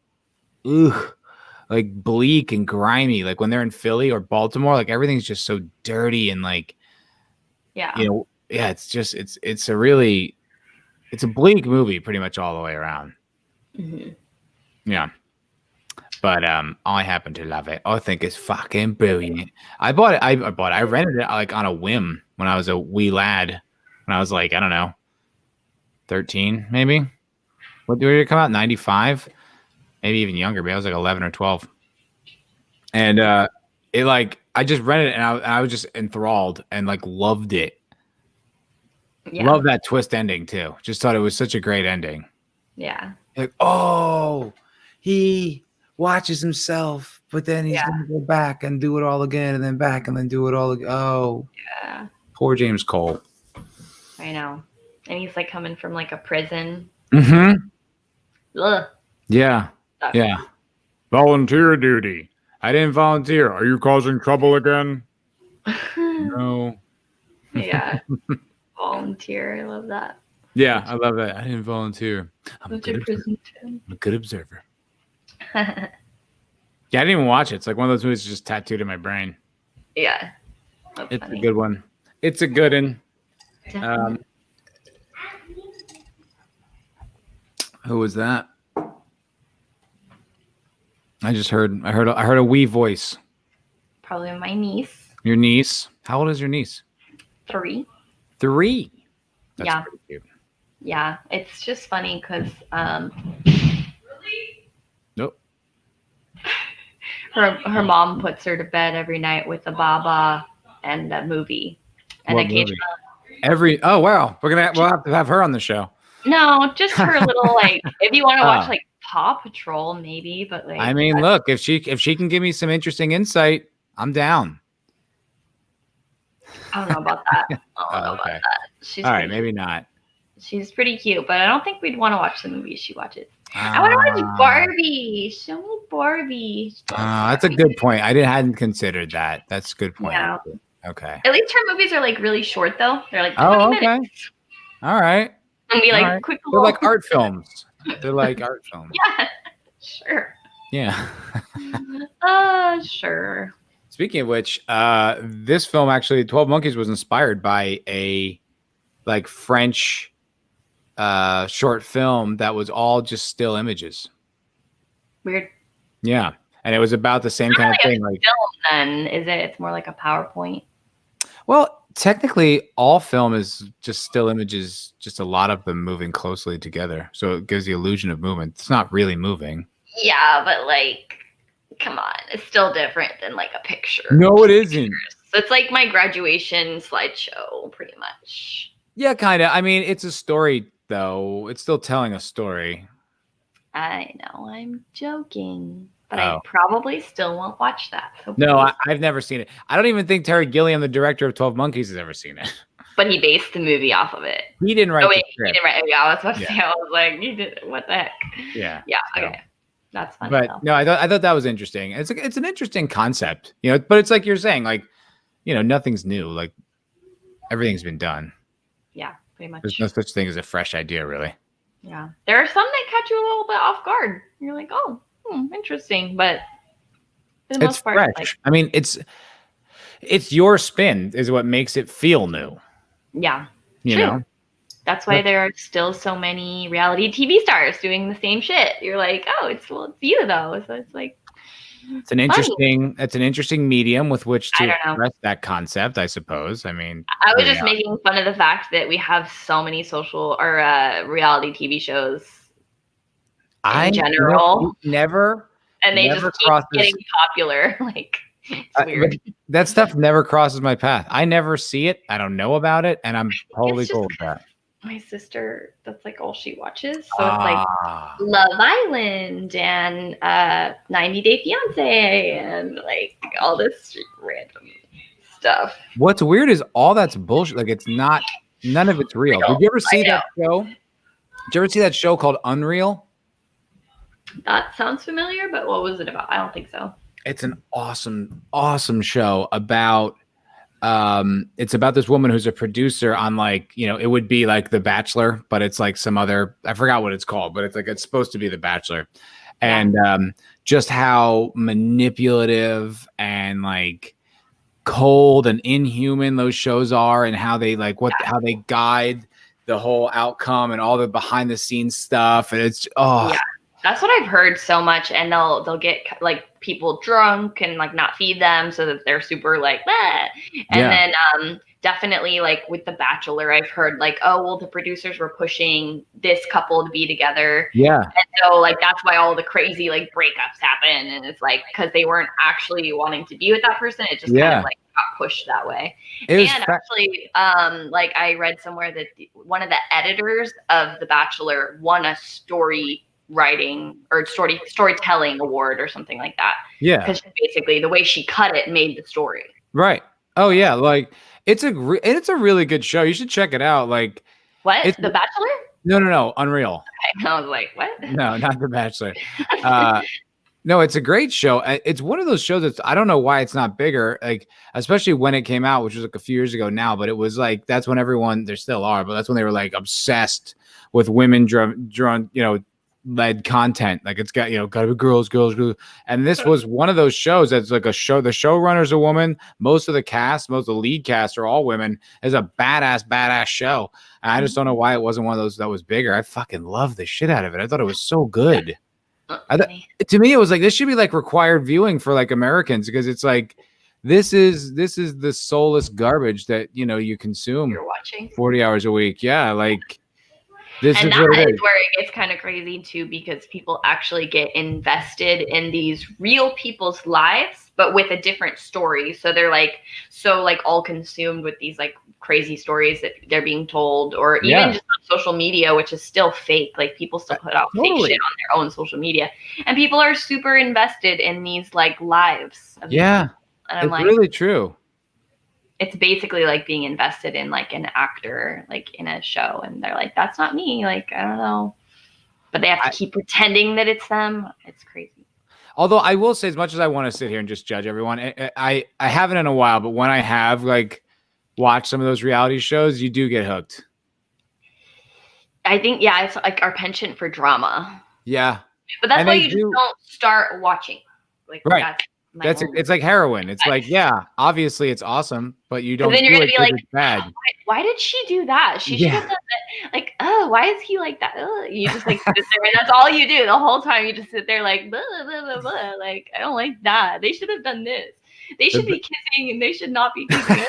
like bleak and grimy. Like when they're in Philly or Baltimore, like everything's just so dirty and like it's just it's a bleak movie pretty much all the way around. Yeah. But I happen to love it. I think it's fucking brilliant. I bought it. I rented it like on a whim when I was a wee lad. When I was like, I don't know, 13 maybe. What did it come out? 95, maybe even younger. Maybe I was like 11 or 12. And it like I just rented it and I was just enthralled and like loved it. Yeah. Love that twist ending too. Just thought it was such a great ending. Yeah. Like, oh, he watches himself, but then he's gonna go back and do it all again, and then back and then do it all again. Oh, yeah. Poor James Cole. I know, and he's like coming from like a prison. Ugh. Yeah. Yeah. Volunteer duty. I didn't volunteer. Are you causing trouble again? No. Yeah. Volunteer. I love that. Yeah, I love that. I didn't volunteer. I'm a good observer. Yeah, I didn't even watch it. It's like one of those movies just tattooed in my brain. Yeah. It's funny. A good one. It's a good one. Who was that? I heard a wee voice. Probably my niece. Your niece? How old is your niece? 3. 3. That's yeah. pretty cute. Yeah, it's just funny because nope. Her mom puts her to bed every night with a baba and a movie. And occasionally oh wow. We'll have to have her on the show. No, just her little like if you want to watch like Paw Patrol maybe, but like I mean, look, if she can give me some interesting insight, I'm down. I don't know about that. About that. She's all right, maybe not. She's pretty cute, but I don't think we'd want to watch the movies she watches. I want to watch Barbie. Show me Barbie. That's a good point. I hadn't considered that. That's a good point. Yeah. Okay. At least her movies are like really short though. They're like 20 minutes. All right. And be like quick. They're like art films. They're like art films. Yeah. Sure. Yeah. Sure. Speaking of which, this film actually, 12 Monkeys, was inspired by a like French short film that was all just still images. Weird. Yeah, and it was about the same kind of thing. Like film, then is it? It's more like a PowerPoint. Well, technically, all film is just still images. Just a lot of them moving closely together, so it gives the illusion of movement. It's not really moving. Yeah, but like, come on, it's still different than like a picture. No, it isn't. So it's like my graduation slideshow, pretty much. Yeah, kind of. I mean, it's a story, though. It's still telling a story. I know, I'm joking, but Oh. I probably still won't watch that. So no, I've never seen it. I don't even think Terry Gilliam, the director of 12 Monkeys, has ever seen it. But he based the movie off of it. He didn't write the script. He didn't write it. Yeah, I was about to say, I was like, you did what the heck? Yeah. Yeah, so. okay. That's funny. But though. no, I thought that was interesting. It's an interesting concept, you know, but it's like you're saying, like, you know, nothing's new. Like everything's been done. Yeah, pretty much. There's no such thing as a fresh idea, really. Yeah. There are some that catch you a little bit off guard. You're like, oh, interesting. But for the most part, fresh. like, I mean, it's your spin is what makes it feel new. Yeah. You know? That's why there are still so many reality TV stars doing the same shit. You're like, oh, it's you though. So it's like it's an interesting medium with which to express that concept, I suppose. I mean, I was just making fun of the fact that we have so many social or reality TV shows in general. Never. And they just keep getting popular. Like, it's weird. That stuff never crosses my path. I never see it. I don't know about it, and I'm totally cool with that. My sister, that's like all she watches. So it's like Love Island and 90 Day Fiance and like all this random stuff. What's weird is all that's bullshit. Like none of it's real. Did you ever see that show? Did you ever see that show called Unreal? That sounds familiar, but what was it about? I don't think so. It's an awesome show about it's about this woman who's a producer on, like, you know, it would be like The Bachelor, but it's like some other, I forgot what it's called, but it's supposed to be The Bachelor. And just how manipulative and like cold and inhuman those shows are, and how they how they guide the whole outcome and all the behind the scenes stuff. And it's that's what I've heard so much. And they'll get like people drunk and like not feed them so that they're super like that. And then definitely like with The Bachelor, I've heard like, oh, well, the producers were pushing this couple to be together. Yeah. And so like that's why all the crazy like breakups happen. And it's like because they weren't actually wanting to be with that person. It just kind of like got pushed that way. And actually, like I read somewhere that one of the editors of The Bachelor won a story writing or storytelling award or something like that. Yeah, because basically the way she cut it made the story. Right. Oh yeah, like it's a really good show. You should check it out. Like what? The Bachelor? No, Unreal. Okay. I was like, what? No, not The Bachelor. No, it's a great show. It's one of those shows that's, I don't know why it's not bigger, like especially when it came out, which was like a few years ago now, but it was like that's when everyone, there still are, but that's when they were like obsessed with women drawn, you know, led content. Like it's got, you know, gotta be girls. And this was one of those shows that's like a show. The showrunner's a woman. Most of the lead cast are all women. It's a badass show. And I just don't know why it wasn't one of those that was bigger. I fucking love the shit out of it. I thought it was so good. To me, it was like, this should be like required viewing for like Americans, because it's like, this is the soulless garbage that, you know, you consume. You're watching 40 hours a week. Yeah. Like, this and is that what it is where it gets kind of crazy too, because people actually get invested in these real people's lives, but with a different story. So they're like, all consumed with these like crazy stories that they're being told, or even just on social media, which is still fake. Like people still put out fake shit on their own social media, and people are super invested in these like lives. And I'm like, really true. It's basically like being invested in like an actor, like in a show, and they're like, that's not me. Like, I don't know, but they have to keep pretending that it's them. It's crazy. Although I will say, as much as I want to sit here and just judge everyone, I haven't in a while, but when I have like watched some of those reality shows, you do get hooked. I think, it's like our penchant for drama. Yeah. But that's why you just don't start watching. Like, right. It's like heroin. It's like, obviously it's awesome, but you don't. Then you're gonna be like, bad. Why did she do that? She should have done that. Like, oh, why is he like that? You just like sit there, and that's all you do the whole time. You just sit there like, blah, blah, blah, blah. Like, I don't like that. They should have done this. They should be kissing, and they should not be kissing.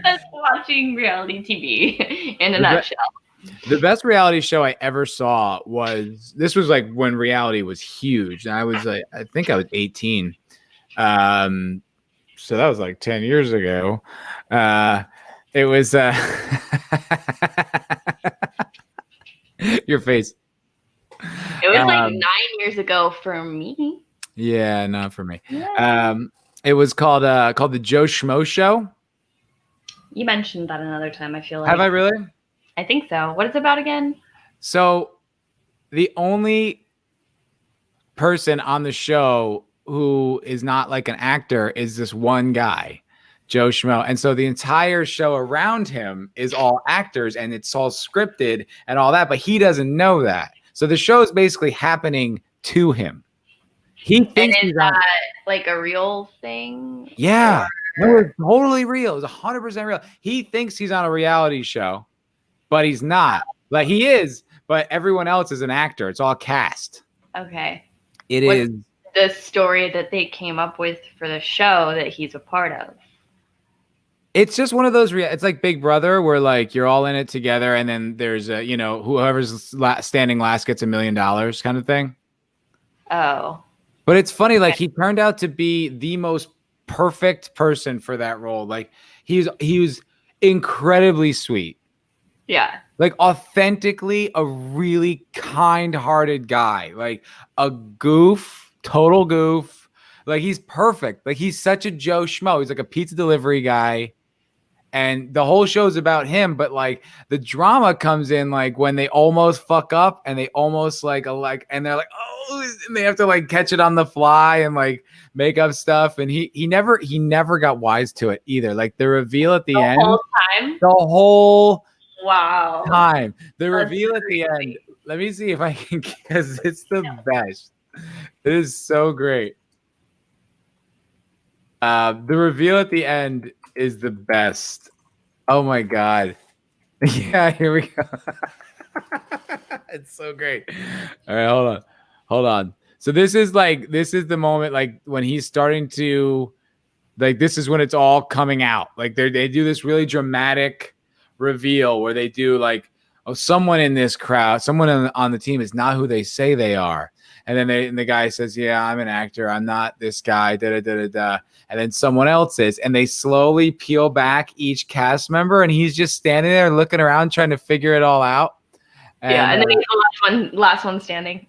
That's watching reality TV in a nutshell. The best reality show I ever saw was like when reality was huge. And I was like, I think I was 18. So that was like 10 years ago. It was your face. It was like 9 years ago for me. Yeah, not for me. Yeah. It was called the Joe Schmo Show. You mentioned that another time, I feel like. Have I really? I think so. What is it about again? So the only person on the show who is not like an actor is this one guy, Joe Schmo. And so the entire show around him is all actors and it's all scripted and all that, but he doesn't know that. So the show is basically happening to him. He thinks and is that like a real thing? Yeah. No, it's totally real. It's 100% real. He thinks he's on a reality show, but he's not. Like he is, but everyone else is an actor. It's all cast. Okay. What's the story that they came up with for the show that he's a part of? It's just one of those. It's like Big Brother, where like you're all in it together, and then there's a whoever's standing last gets $1 million kind of thing. Oh. But it's funny, like he turned out to be the most perfect person for that role. Like he was incredibly sweet. Yeah. Like authentically a really kind-hearted guy. Like a goof, total goof. Like he's perfect. Like he's such a Joe Schmo. He's like a pizza delivery guy. And the whole show's about him, but like the drama comes in like when they almost fuck up and they almost and they're like, oh, and they have to like catch it on the fly and like make up stuff. And he never got wise to it either. Like the reveal at the end, the whole time, the reveal at the end. Let me see if I can, because it's the best. It is so great. The reveal at the end is the best. Oh my god. Yeah, here we go. It's so great. All right, hold on. So this is the moment like when he's starting to like, this is when it's all coming out. Like they do this really dramatic reveal where they do like, oh, someone in this crowd, someone on the team is not who they say they are. And then the guy says, yeah, I'm an actor. I'm not this guy. Da, da, da, da, da. And then someone else is. And they slowly peel back each cast member. And he's just standing there looking around trying to figure it all out. And then he's the last one standing.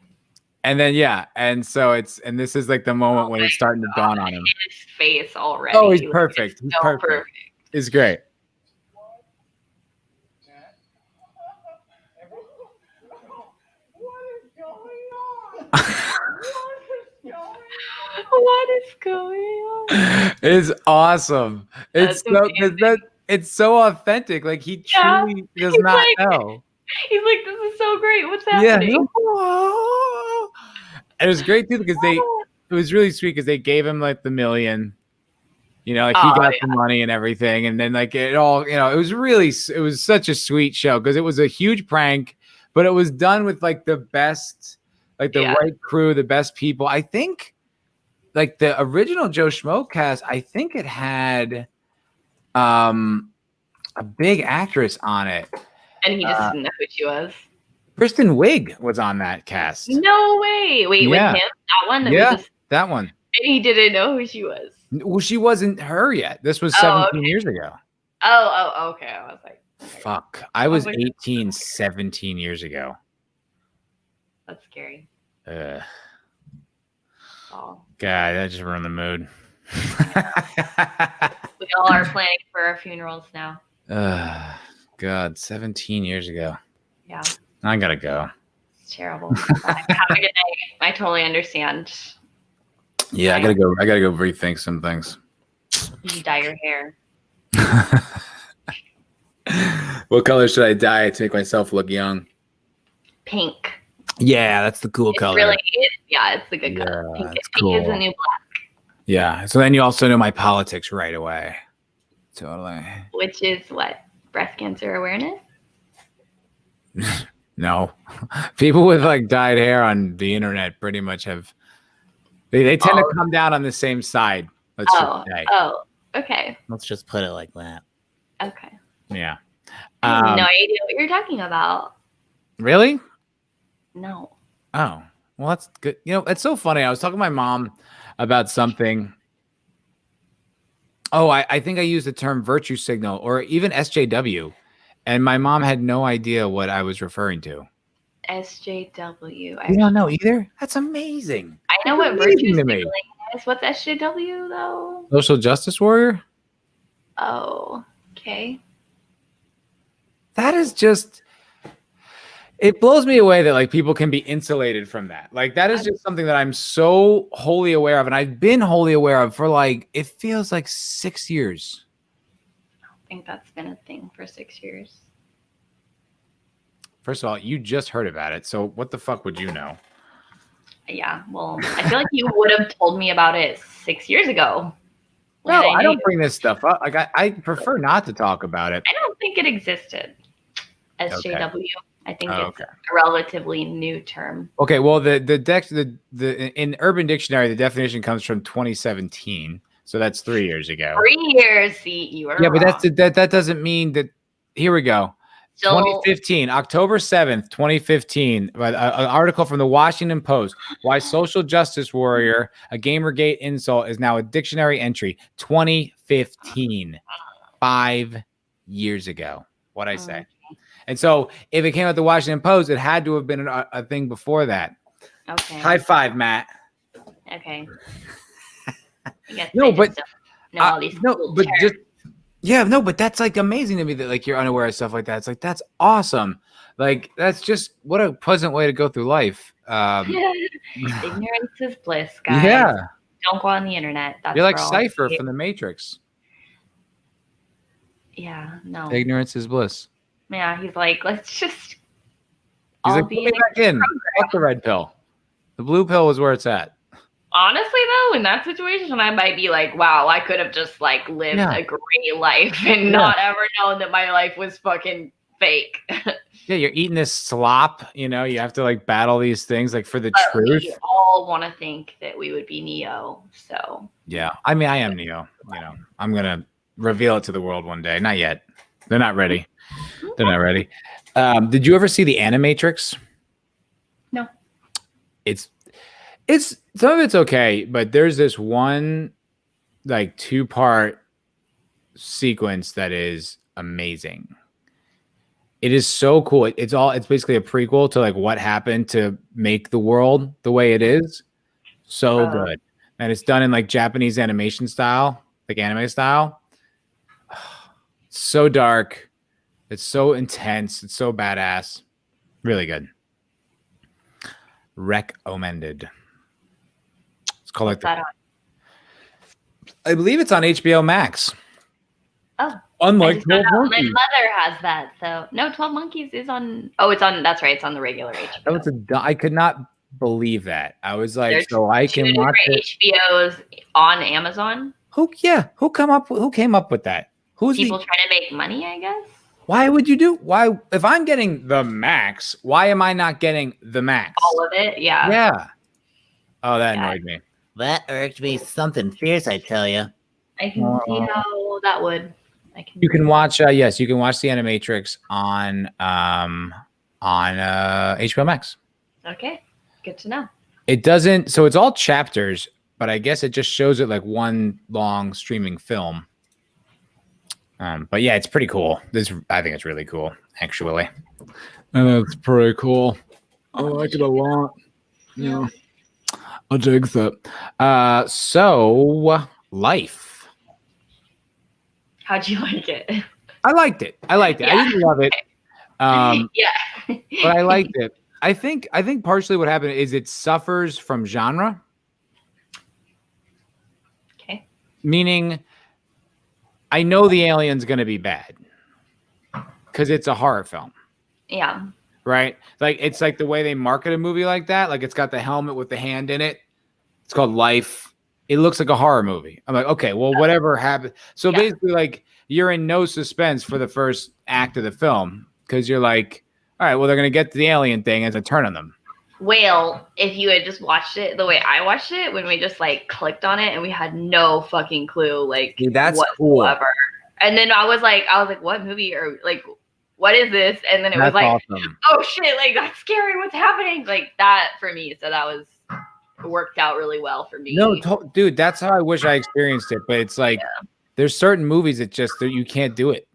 And then, yeah. And so this is like the moment when it's starting to dawn on him. His face already. Oh, he's perfect. He's so perfect. It's great. What is going on? It's awesome. It's so authentic. Like he truly does not know. He's like, this is so great. What's happening? Yeah. It was great too because it was really sweet because they gave him like the $1 million. He got the money and everything, and then like it all, it was such a sweet show because it was a huge prank, but it was done with like the best, like the right crew, the best people. I think. Like the original Joe Schmo cast, I think it had a big actress on it. And he just didn't know who she was. Kristen Wiig was on that cast. No way. Wait, with him? That one? That one. And he didn't know who she was. Well, she wasn't her yet. This was 17 years ago. Oh, okay. I was like, fuck. I was 18, 17 years ago. That's scary. Oh. God, that just ruined the mood. We all are planning for our funerals now. God, 17 years ago. Yeah. I gotta go. It's terrible. Have a good night. I totally understand. Yeah, I gotta go rethink some things. You should dye your hair. What color should I dye to make myself look young? Pink. Yeah, that's the cool color. It's the good color. Pink is the new black. Yeah. So then you also know my politics right away. Totally. Which is what? Breast cancer awareness? No. People with like dyed hair on the internet pretty much have they tend to come down on the same side. Okay. Let's just put it like that. Okay. Yeah. I have no idea what you're talking about. Really? No. Oh, well, that's good. You know, it's so funny. I was talking to my mom about something. Oh, I think I used the term virtue signal or even SJW, and my mom had no idea what I was referring to. SJW. You don't know either? That's amazing. I know That's what virtue amazing to me. signaling is. What's SJW though? Social justice warrior? Oh, okay. That is just, it blows me away that like people can be insulated from that. Like that is just something that I'm so wholly aware of, and I've been wholly aware of for like, it feels like 6 years. I don't think that's been a thing for 6 years. First of all, you just heard about it, so what the fuck would you know? Yeah, well, I feel like you would have told me about it 6 years ago. No, I don't bring this stuff up. Like I prefer not to talk about it. I don't think it existed. SJW. Okay. I think it's a relatively new term. Okay, well, the in Urban Dictionary, the definition comes from 2017, so that's 3 years ago. 3 years. See, you are. Yeah, wrong. but that doesn't mean that. Here we go. 2015, October 7th, 2015, an article from the Washington Post, why social justice warrior, a Gamergate insult, is now a dictionary entry. 2015, 5 years ago. What'd I say? And so if it came out the Washington Post, it had to have been a thing before that. Okay. High five, Matt. Okay. No, but that's like amazing to me that like you're unaware of stuff like that. It's like, that's awesome. Like, that's just what a pleasant way to go through life. Ignorance is bliss, guys. Yeah. Don't go on the internet. That's you're like Cypher from the Matrix. Yeah, no. Ignorance is bliss. Yeah, he's like, let's just. He's like, put me back in. Fuck the red pill. The blue pill was where it's at. Honestly, though, in that situation, I might be like, wow, I could have just like lived a great life and not ever known that my life was fucking fake. Yeah, you're eating this slop. You know, you have to like battle these things like for the truth. We all want to think that we would be Neo. So. Yeah, I mean, I am Neo. You know, I'm gonna reveal it to the world one day. Not yet. They're not ready. They're not ready. Did you ever see the Animatrix? No. It's some of it's okay, but there's this one like 2-part sequence that is amazing. It is so cool. It's basically a prequel to like what happened to make the world the way it is. So good. And it's done in like Japanese animation style, like anime style. So dark. It's so intense. It's so badass. Really good. Recommended. It's called like that. I believe it's on HBO Max. Oh. Unlike 12 Monkeys. My mother has that. So no, 12 Monkeys is on. Oh, it's on. That's right. It's on the regular HBO. I could not believe that. I was like, so I can watch HBOs on Amazon. Who came up with that? Who's people trying to make money, I guess. Why would you do? Why, if I'm getting the max, why am I not getting the max? All of it, yeah. Yeah. Oh, that annoyed me. That irked me something fierce, I tell you. I can see how that would. You can watch. Yes, you can watch the Animatrix on HBO Max. Okay, good to know. It doesn't. So it's all chapters, but I guess it just shows it like one long streaming film. But yeah, it's pretty cool. I think it's really cool, actually. And it's pretty cool. I like it a lot. Yeah. I'll dig that. So Life. How'd you like it? I liked it. Yeah. I didn't love it. Yeah. But I liked it. I think partially what happened is it suffers from genre. Okay. Meaning I know the alien's going to be bad because it's a horror film. Yeah. Right? Like, it's like the way they market a movie like that. Like, it's got the helmet with the hand in it. It's called Life. It looks like a horror movie. I'm like, okay, well, whatever happened. So basically, like, you're in no suspense for the first act of the film because you're like, all right, well, they're going to get to the alien thing as a turn on them. Well, if you had just watched it the way I watched it, when we just like clicked on it and we had no fucking clue, like, dude, that's whatsoever. cool. And then I was like, what movie or like, what is this? And then it was That's like, awesome. oh shit, like that's scary. What's happening? Like that for me. So that worked out really well for me. No, dude, that's how I wish I experienced it. But it's like there's certain movies that just that you can't do it,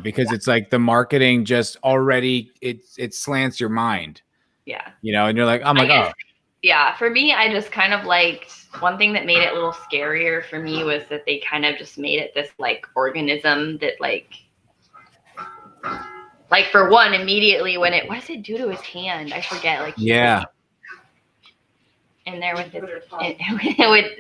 because it's like the marketing just already it slants your mind. Yeah. And you're like, I'm like, oh. Yeah, for me, I just kind of liked one thing that made it a little scarier for me was that they kind of just made it this like organism that like for one, immediately when what does it do to his hand? I forget. Like yeah. In there with it with like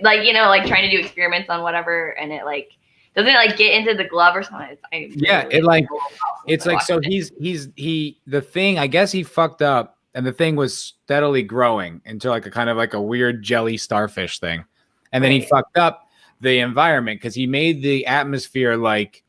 like trying to do experiments on whatever, and it like doesn't like get into the glove or something. It's like so the thing. I guess he fucked up. And the thing was steadily growing into like a kind of like a weird jelly starfish thing. And then he fucked up the environment because he made the atmosphere like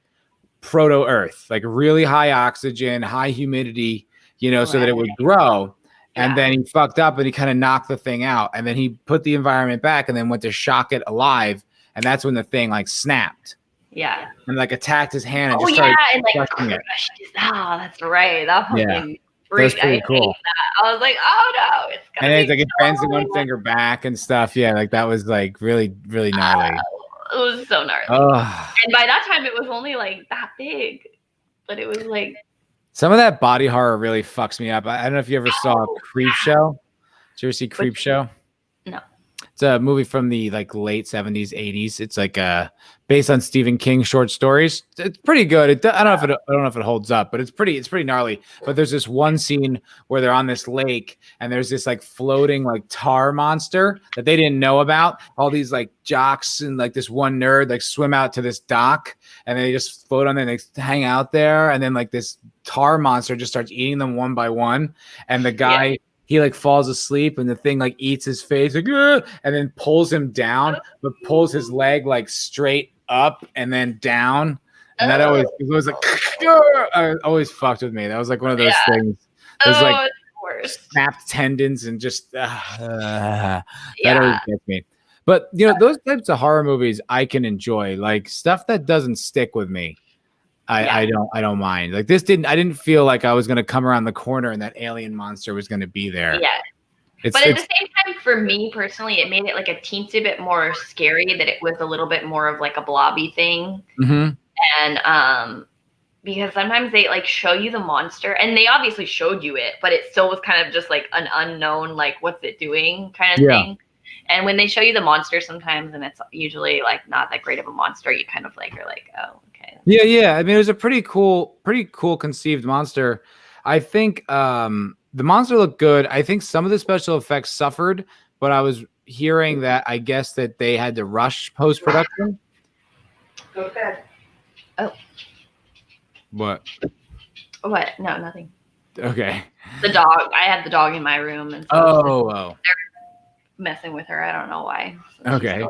proto-Earth, like really high oxygen, high humidity, so that it would grow. And then he fucked up and he kind of knocked the thing out. And then he put the environment back and then went to shock it alive. And that's when the thing like snapped. Yeah. And like attacked his hand and just started crushing it. Oh, that's right. That fucking that's pretty cool. I was like, oh no, it's gonna and it's like it bends the one finger back and stuff. Yeah, like that was like really, really gnarly. It was so gnarly. And by that time, it was only like that big, but it was like some of that body horror really fucks me up. I don't know if you ever saw Creep Show. Did you ever see Creep Show? No. It's a movie from the like late 70s, 80s. It's like based on Stephen King short stories. It's pretty good. I don't know if it holds up, but it's pretty gnarly. But there's this one scene where they're on this lake and there's this like floating like tar monster that they didn't know about. All these like jocks and like this one nerd like swim out to this dock and they just float on there and they hang out there. And then like this tar monster just starts eating them one by one. And the guy he like falls asleep and the thing like eats his face like, and then pulls him down, but pulls his leg like straight up and then down. And that always it was like always fucked with me. That was like one of those things. There's like snapped tendons and just that always gets me. But those types of horror movies I can enjoy. Like stuff that doesn't stick with me. I don't mind. Like this I didn't feel like I was going to come around the corner and that alien monster was going to be there. Yeah. But at the same time, for me personally, it made it like a teensy bit more scary that it was a little bit more of like a blobby thing. Mm-hmm. And because sometimes they like show you the monster and they obviously showed you it, but it still was kind of just like an unknown, like what's it doing kind of thing. And when they show you the monster sometimes, and it's usually like not that great of a monster, you kind of like are like, oh, okay. Yeah. I mean, it was a pretty cool conceived monster. I think the monster looked good. I think some of the special effects suffered, but I was hearing that I guess that they had to rush post-production. Go to bed. Oh. What? What? No, nothing. Okay. The dog. I had the dog in my room, and so they're messing with her. I don't know why. So okay.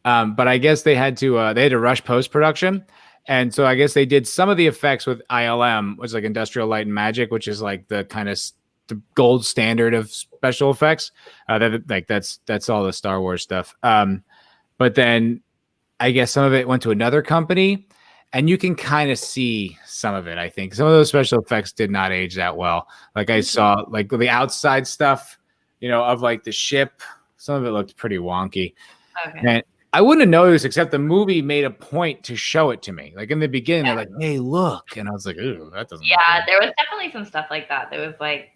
But I guess they had to rush post-production. And so I guess they did some of the effects with ILM, which is like Industrial Light and Magic, which is like the kind of the gold standard of special effects. That's all the Star Wars stuff. But then I guess some of it went to another company, and you can kind of see some of it. I think some of those special effects did not age that well. Like I saw like the outside stuff, of like the ship. Some of it looked pretty wonky. Okay. And I wouldn't have noticed except the movie made a point to show it to me. Like in the beginning, they're like, "Hey, look," and I was like, "Ooh, that doesn't." Yeah, there was definitely some stuff like that. That was like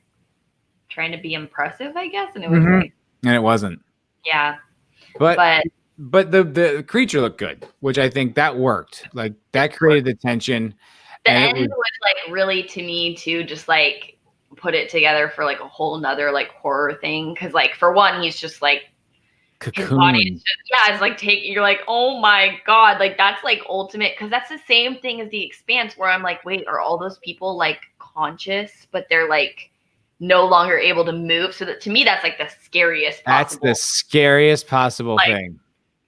trying to be impressive, I guess, and it was like, and it wasn't. Yeah, but the creature looked good, which I think that worked. Like that created the tension. The end was like really to me too, just like put it together for like a whole nother like horror thing. Because like for one, he's just like. His body is just, it's like you're like, oh my god, like that's like ultimate, because that's the same thing as the Expanse, where I'm like, wait, are all those people like conscious, but they're like no longer able to move? So that to me, that's like the scariest possible. That's the scariest possible thing.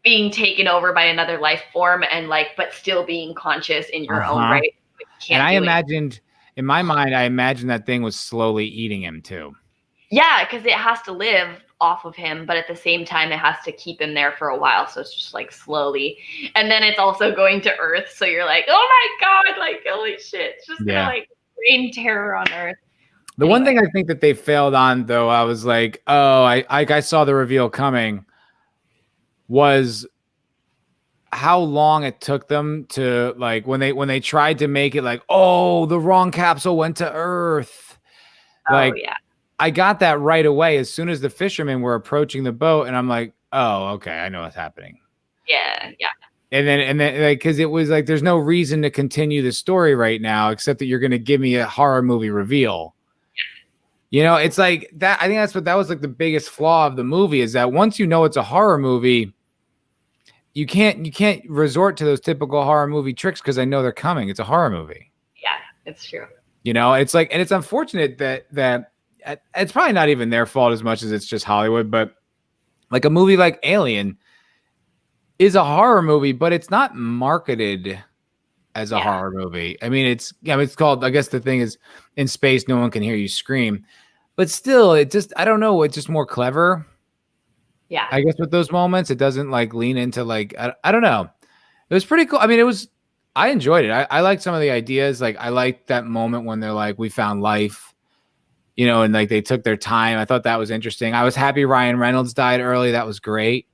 Being taken over by another life form and like, but still being conscious in your own right. And I imagined, in my mind, that thing was slowly eating him too. Yeah, because it has to live off of him, but at the same time it has to keep him there for a while, so it's just like slowly, and then it's also going to Earth, so you're like, oh my god, like holy shit, it's just gonna like rain terror on Earth. The one thing I think that they failed on, though, I was like, oh, I saw the reveal coming, was how long it took them to, like, when they tried to make it like, oh, the wrong capsule went to Earth. Like, I got that right away as soon as the fishermen were approaching the boat, and I'm like, oh, okay, I know what's happening. Yeah. And then like, because it was like, there's no reason to continue the story right now except that you're going to give me a horror movie reveal. You know, it's like that. I think that was like the biggest flaw of the movie, is that once you know it's a horror movie, you can't resort to those typical horror movie tricks because I know they're coming. It's a horror movie. Yeah, it's true. You know, it's like, and it's unfortunate that it's probably not even their fault as much as it's just Hollywood, but like a movie like Alien is a horror movie, but it's not marketed as a horror movie. I mean, it's called, I guess the thing is, in space, no one can hear you scream, but still, it just, I don't know, it's just more clever. Yeah. I guess with those moments, it doesn't like lean into like, I don't know. It was pretty cool. I mean, I enjoyed it. I liked some of the ideas. Like, I liked that moment when they're like, we found life, you know, and like they took their time. I thought that was interesting. I was happy Ryan Reynolds died early. That was great.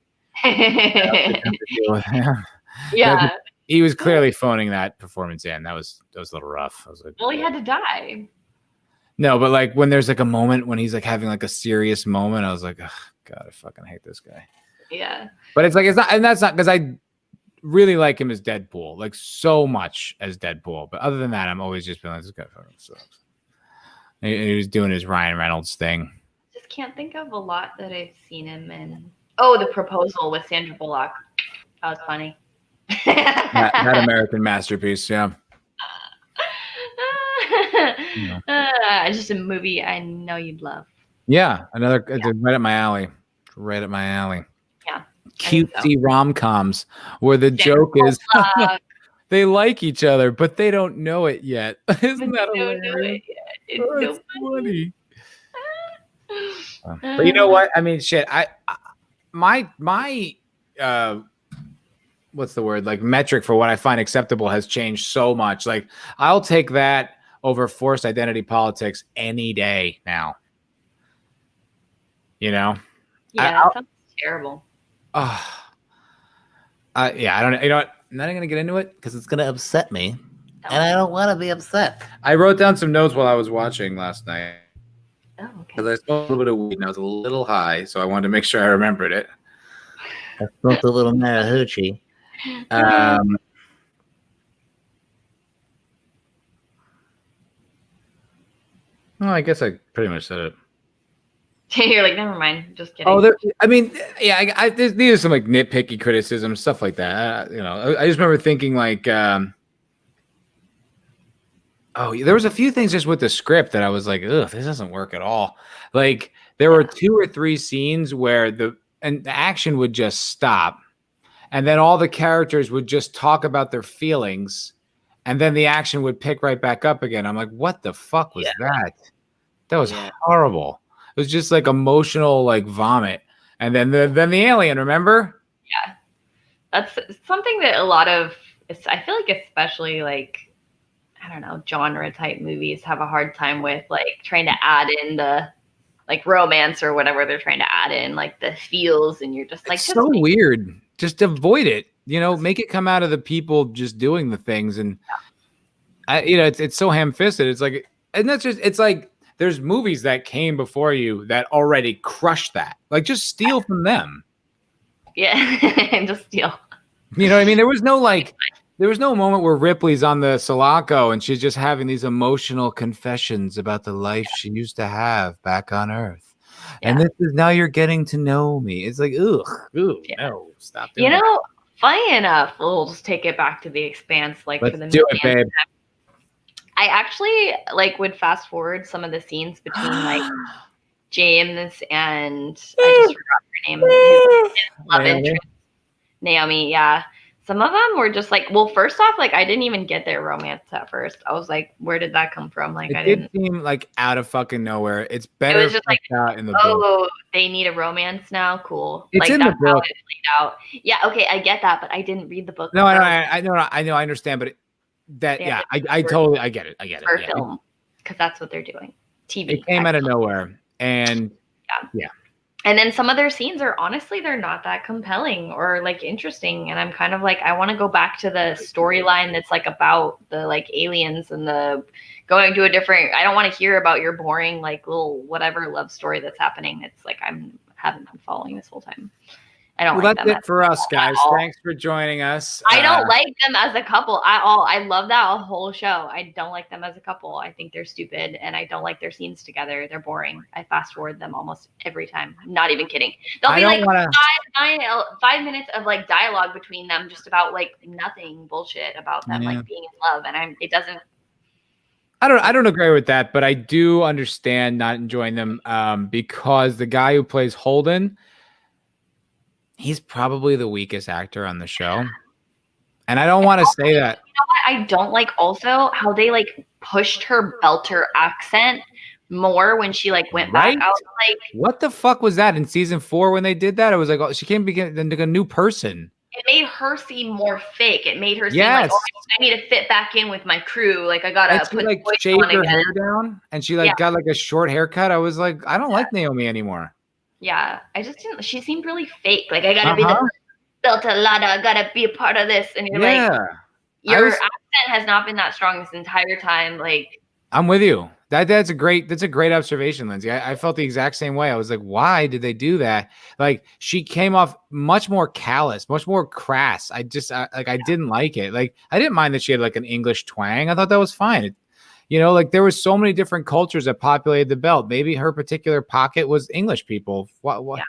Yeah. He was clearly phoning that performance in. That was a little rough. I was like, well, he had to die. No, but like when there's like a moment when he's like having like a serious moment, I was like, oh, God, I fucking hate this guy. Yeah. But it's like, it's not, and that's not because I really like him as Deadpool, like so much as Deadpool. But other than that, I'm always just feeling like this guy fucking sucks. And he was doing his Ryan Reynolds thing. Just can't think of a lot that I've seen him in. Oh, The Proposal with Sandra Bullock. That was funny. that American masterpiece, yeah. Just a movie I know you'd love. Yeah, it's right up my alley. Right up my alley. Yeah. Cutesy rom-coms where the joke is they like each other, but they don't know it yet. Isn't that hilarious? It's so funny. But you know what? I mean, shit. My what's the word? Like metric for what I find acceptable has changed so much. Like I'll take that over forced identity politics any day now. You know? Yeah, that sounds terrible. Yeah, I don't. You know what? I'm not even gonna get into it because it's gonna upset me, and I don't want to be upset. I wrote down some notes while I was watching last night. Oh, okay. Because I smoked a little bit of weed and I was a little high, so I wanted to make sure I remembered it. I smoked a little Marahoochie. Well, I guess I pretty much said it. You're like, never mind. Just kidding. Oh, I mean, yeah, these are some like nitpicky criticism, stuff like that. You know, I just remember thinking like, there was a few things just with the script that I was like, ugh, this doesn't work at all. Like there were 2 or 3 scenes where the action would just stop, and then all the characters would just talk about their feelings, and then the action would pick right back up again. I'm like, what the fuck was that? That was horrible. It was just like emotional, like vomit. And then the alien, remember? Yeah. That's something that a lot of, I feel like especially like, I don't know, genre type movies have a hard time with, like trying to add in the like romance or whatever they're trying to add in, like the feels, and you're just like, it's so weird. Just avoid it. You know, make it come out of the people just doing the things. And it's so ham-fisted. It's like, and that's just, it's like, there's movies that came before you that already crushed that. Like, just steal from them. Yeah, just steal. You know what I mean? There was no moment where Ripley's on the Sulaco and she's just having these emotional confessions about the life she used to have back on Earth. Yeah. And this is now you're getting to know me. It's like, no, stop doing that. Funny enough, we'll just take it back to The Expanse. Like, let's for the do it, babe. I actually like would fast forward some of the scenes between like James and I just forgot her name. His love interest, Naomi. Yeah. some of them were just like, well, first off, like I didn't even get their romance at first. I was like, where did that come from? Like, It I did didn't. seem like out of fucking nowhere. It's It better was just like, out in the book. oh, they need a romance now. Cool. It's like in that's the book. how it played out. Yeah. Okay, I get that, but I didn't read the book. No, I know, I understand, but I totally, I get it. For Yeah. film, because that's what they're doing. TV. It came out of nowhere, and yeah. And then some of their scenes are honestly, they're not that compelling or like interesting. And I'm kind of like, I want to go back to the storyline that's like about the like aliens and the going to a different, I don't want to hear about your boring, like little whatever love story that's happening. It's like, haven't been following this whole time. I don't like them. That's it for us, guys. Thanks for joining us. I don't like them as a couple at all. I love that whole show. I don't like them as a couple. I think they're stupid, and I don't like their scenes together. They're boring. I fast forward them almost every time. I'm not even kidding. There'll be like 5 minutes of like dialogue between them, just about like nothing bullshit about them like being in love, and it doesn't. I don't agree with that, but I do understand not enjoying them because the guy who plays Holden, he's probably the weakest actor on the show. And I don't want to say that. You know what? I don't like also how they like pushed her belter accent more when she like went back out. Like, what the fuck was that in season 4 when they did that? It was like, oh, she came like a new person. It made her seem more fake. It made her seem like, oh, I need to fit back in with my crew. Like I gotta put like shaved her hair down, and she like got like a short haircut. I was like, I don't like Naomi anymore. Yeah, I just didn't. She seemed really fake. Like I gotta be the Delta Lada. I gotta be a part of this. And you're like, your accent has not been that strong this entire time. Like, I'm with you. That's a great observation, Lindsay. I felt the exact same way. I was like, why did they do that? Like she came off much more callous, much more crass. I didn't like it. Like I didn't mind that she had like an English twang. I thought that was fine. Like there was so many different cultures that populated the belt. Maybe her particular pocket was English people. What? Yeah.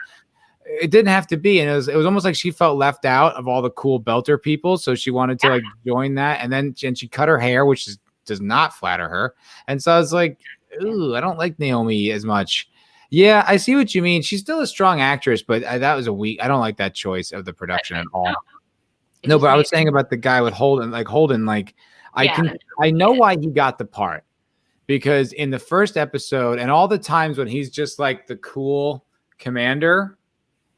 It didn't have to be. And it was almost like she felt left out of all the cool belter people. So she wanted to like join that. And she cut her hair, which does not flatter her. And so I was like, ooh, I don't like Naomi as much. Yeah, I see what you mean. She's still a strong actress, but that was I don't like that choice of the production at all. No, but I was saying about the guy with Holden, I know why he got the part, because in the first episode and all the times when he's just like the cool commander,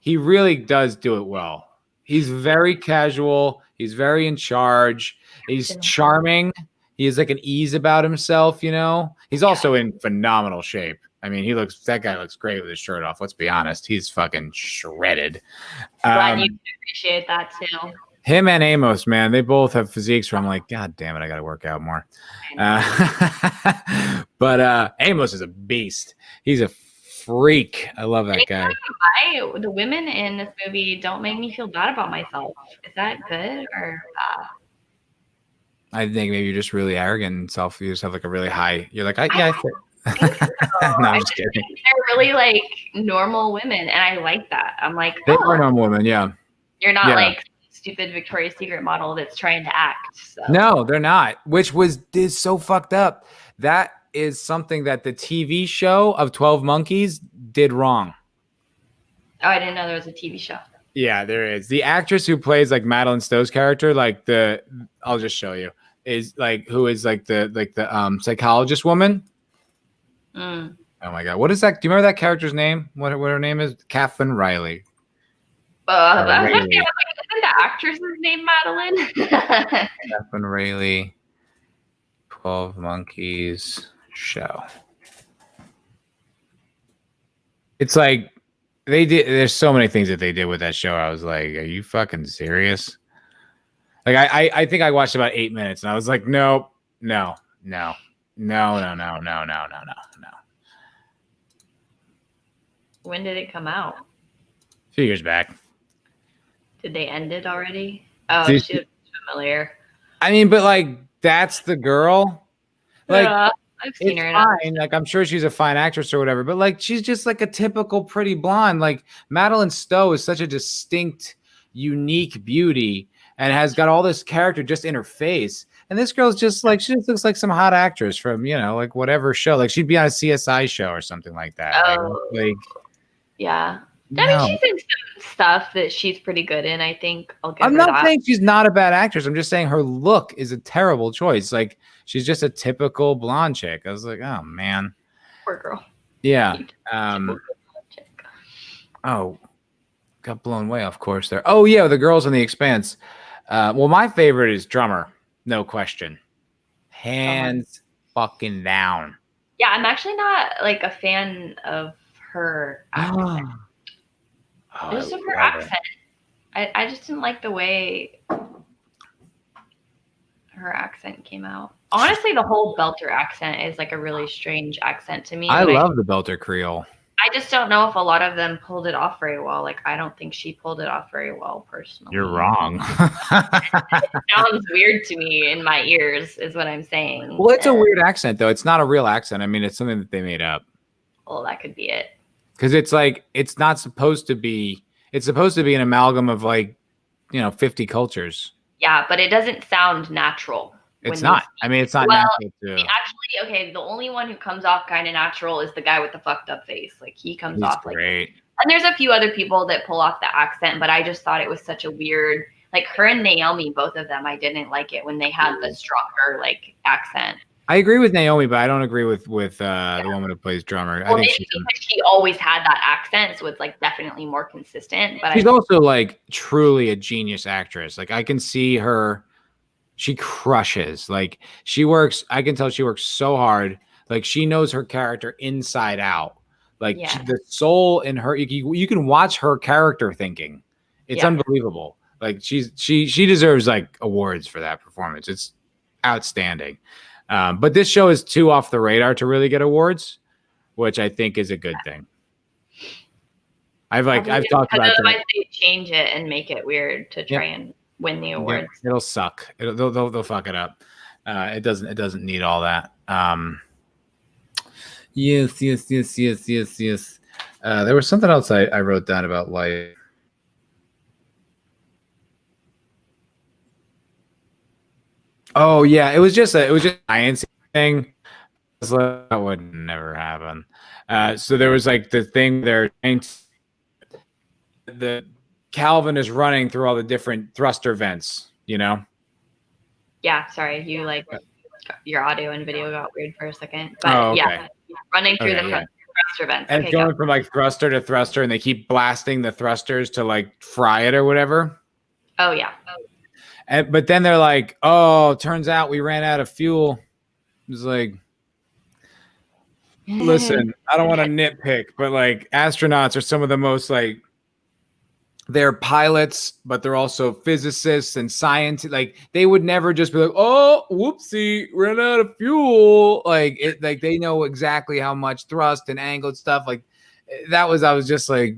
he really does do it well. He's very casual. He's very in charge. He's charming. He has like an ease about himself, He's also in phenomenal shape. I mean, that guy looks great with his shirt off. Let's be honest. He's fucking shredded. Glad you can appreciate that too. Him and Amos, man, they both have physiques where I'm like, God damn it, I got to work out more. But Amos is a beast. He's a freak. I love that guy. The women in this movie don't make me feel bad about myself. Is that good or bad? I think maybe you're just really arrogant and self. You just have like a really high. You're like, I fit. No, I'm just kidding. They're really like normal women, and I like that. I'm like, they are normal women. Yeah. You're not like stupid Victoria's Secret model that's trying to act. So. No, they're not. Which is so fucked up. That is something that the TV show of 12 Monkeys did wrong. Oh, I didn't know there was a TV show. Yeah, there is. The actress who plays like Madeline Stowe's character, I'll just show you, is like who is like the psychologist woman. Oh my God, what is that? Do you remember that character's name? What her name is? Kathleen Riley. Isn't the actress's name Madeline? Kathleen Riley, 12 Monkeys show. It's like there's so many things that they did with that show. I was like, are you fucking serious? Like I think I watched about 8 minutes and I was like, no. When did it come out? A few years back. Did they end it already? Oh, she was familiar. I mean, but like that's the girl. Like I've seen her. Fine. Like I'm sure she's a fine actress or whatever, but like she's just like a typical pretty blonde. Like Madeline Stowe is such a distinct, unique beauty and has got all this character just in her face. And this girl's just like, she just looks like some hot actress from, like whatever show. Like she'd be on a CSI show or something like that. Oh, like yeah. I mean, she's in some stuff that she's pretty good in. I think I'll give I'm her not that. saying she's not a bad actress. I'm just saying her look is a terrible choice. Like she's just a typical blonde chick. I was like, oh man. Poor girl. Yeah. Oh, got blown away, of course. There. Oh yeah, the girls in The Expanse. Well, my favorite is Drummer, no question, hands fucking down. Yeah, I'm actually not like a fan of her accent. Just of her accent. I just didn't like the way her accent came out. Honestly, the whole Belter accent is like a really strange accent to me. I love the Belter Creole. I just don't know if a lot of them pulled it off very well. Like, I don't think she pulled it off very well, personally. You're wrong. It sounds weird to me in my ears, is what I'm saying. Well, it's a weird accent, though. It's not a real accent. I mean, it's something that they made up. Well, that could be it. Because it's like, it's not supposed to be, it's supposed to be an amalgam of like, 50 cultures. Yeah, but it doesn't sound natural. It's not. I mean, it's not natural to. Actually, okay, the only one who comes off kind of natural is the guy with the fucked up face. Like, he comes off great. And there's a few other people that pull off the accent, but I just thought it was such a weird, like her and Naomi, both of them, I didn't like it when they had the stronger like accent. I agree with Naomi, but I don't agree with the woman who plays Drummer. Well, I think she always had that accent, so it's like definitely more consistent. But she's also like truly a genius actress. Like I can see her. She crushes. Like she works. I can tell she works so hard. Like she knows her character inside out. Like the soul in her. You can watch her character thinking. It's unbelievable. Like she deserves like awards for that performance. It's outstanding. But this show is too off the radar to really get awards, which I think is a good thing. I've talked about that. They change it and make it weird to try and win the awards. Yeah, it'll suck. They'll fuck it up. It doesn't need all that. Yes. There was something else I wrote down about life. Oh yeah, it was just a science thing. That would never happen. So there was like the thing there. The Calvin is running through all the different thruster vents. Yeah, sorry, you like your audio and video got weird for a second, but running through the thruster vents. And it's going from like thruster to thruster, and they keep blasting the thrusters to like fry it or whatever. Oh yeah. But then they're like, oh, turns out we ran out of fuel. It's like, listen, I don't want to nitpick, but like astronauts are some of the most like, they're pilots, but they're also physicists and scientists. Like they would never just be like, oh, whoopsie, ran out of fuel. Like they know exactly how much thrust and angle and stuff. Like I was just like,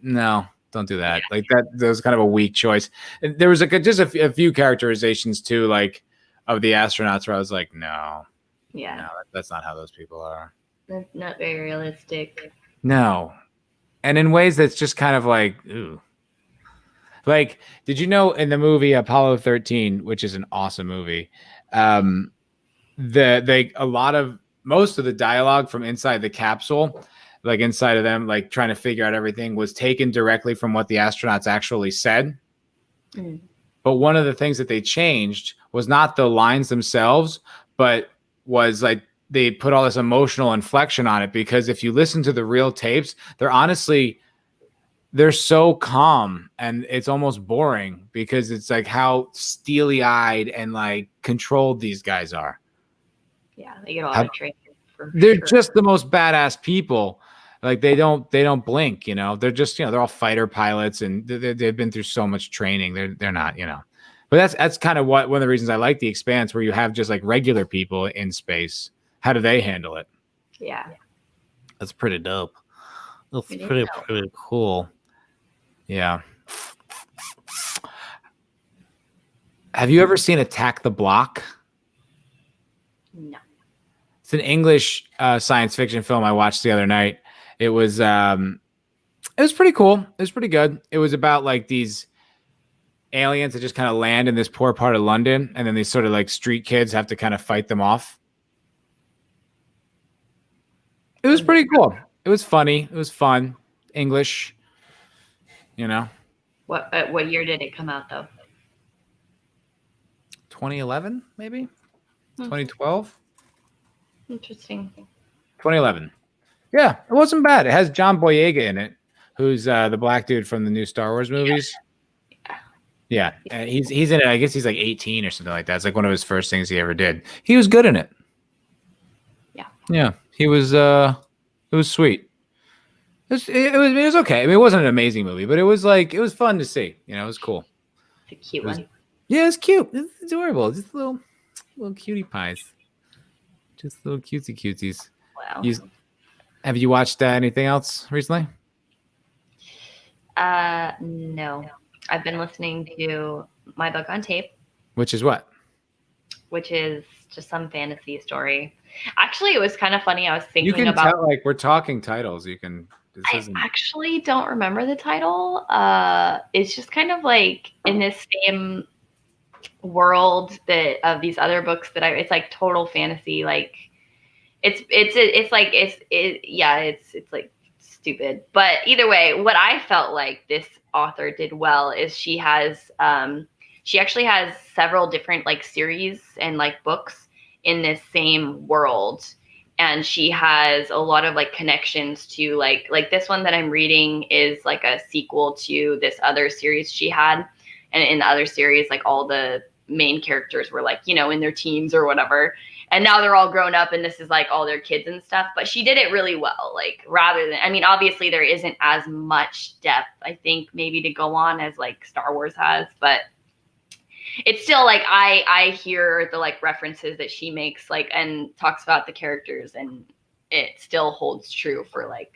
no. Don't do that. Like that was kind of a weak choice. And there was like just a few characterizations too, like of the astronauts where I was like, no, that's not how those people are. That's not very realistic. No, and in ways that's just kind of like, ooh. Like, did you know in the movie Apollo 13, which is an awesome movie, most of the dialogue from inside the capsule, like inside of them, like trying to figure out everything, was taken directly from what the astronauts actually said. Mm. But one of the things that they changed was not the lines themselves, but was like they put all this emotional inflection on it. Because if you listen to the real tapes, they're so calm and it's almost boring because it's like how steely-eyed and like controlled these guys are. Yeah, they get a lot of training. They're just the most badass people. Like they don't blink, they're just, they're all fighter pilots and they've been through so much training. They're not, but that's kind of one of the reasons I like The Expanse, where you have just like regular people in space. How do they handle it? Yeah. That's pretty dope. That's pretty cool. Yeah. Have you ever seen Attack the Block? No. It's an English science fiction film I watched the other night. It was pretty cool. It was pretty good. It was about like these aliens that just kind of land in this poor part of London, and then these sort of like street kids have to kind of fight them off. It was pretty cool. It was funny. It was fun. English. You know, What year did it come out though? 2011 maybe, 2012, Interesting. 2011. Yeah, it wasn't bad. It has John Boyega in it, who's the black dude from the new Star Wars movies. Yeah, and he's in it. I guess he's like 18 or something like that. It's like one of his first things he ever did. He was good in it. Yeah, he was. It was sweet. It was okay. I mean, it wasn't an amazing movie, but it was fun to see. You know, it was cool. It's a cute one. Yeah, it's cute. It's adorable. Just little cutie pies. Just little cuties. Wow. Have you watched anything else recently? No. I've been listening to My Book on Tape. Which is what? Which is just some fantasy story. Actually, it was kind of funny. I was thinking you can about. Tell, like, we're talking titles. You can. I actually don't remember the title. It's just kind of like in this same world of these other books that it's like total fantasy. Like it's like stupid. But either way, what I felt like this author did well is she actually has several different like series and like books in this same world. And she has a lot of like connections to like this one that I'm reading is like a sequel to this other series she had. And in the other series, like all the main characters were like, you know, in their teens or whatever. And now they're all grown up and this is like all their kids and stuff. But she did it really well. Like rather than, I mean, obviously there isn't as much depth, I think, maybe to go on as like Star Wars has. But it's still like I hear the like references that she makes like and talks about the characters, and it still holds true for like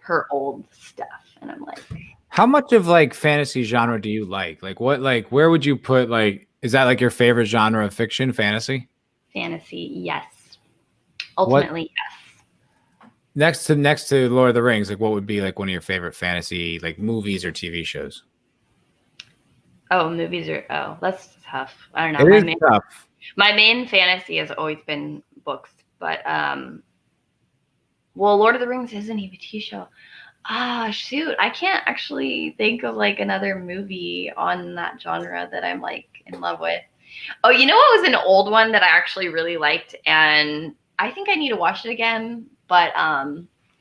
her old stuff. And I'm like, how much of like fantasy genre do you like? Like what, like where would you put, like, is that like your favorite genre of fiction, fantasy? Fantasy, yes. Ultimately, yes. Next to Lord of the Rings, like what would be like one of your favorite fantasy like movies or TV shows? Oh, movies are that's tough. I don't know. It is tough. My main fantasy has always been books, but well, Lord of the Rings isn't even a TV show. Shoot, I can't actually think of like another movie on that genre that I'm like in love with. Oh, you know what was an old one that I actually really liked, and I think I need to watch it again, but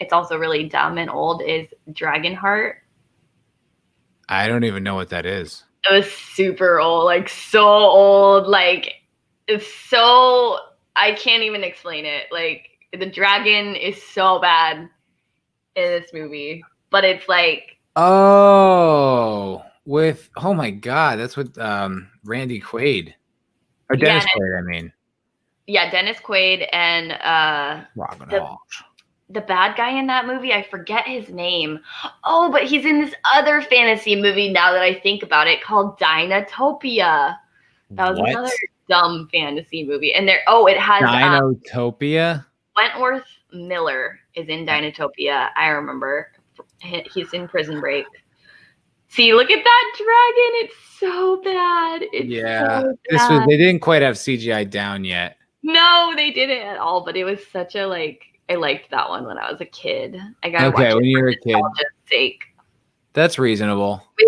it's also really dumb and old, is Dragonheart. I don't even know what that is. It was super old, like so old, like it's so, I can't even explain it. Like the dragon is so bad in this movie, but it's like, oh my god, that's what Randy Quaid or Dennis Quaid, I mean. Yeah, Dennis Quaid and the bad guy in that movie, I forget his name. Oh, but he's in this other fantasy movie now that I think about it, called Dinotopia. That was another dumb fantasy movie. And it has Dinotopia. Wentworth Miller is in Dinotopia. I remember. He's in Prison Break. See, look at that dragon. It's so bad. So bad. They didn't quite have CGI down yet. No, they didn't at all. But it was such a like. I liked that one when I was a kid. I got okay when you were a kid. Sake. That's reasonable. We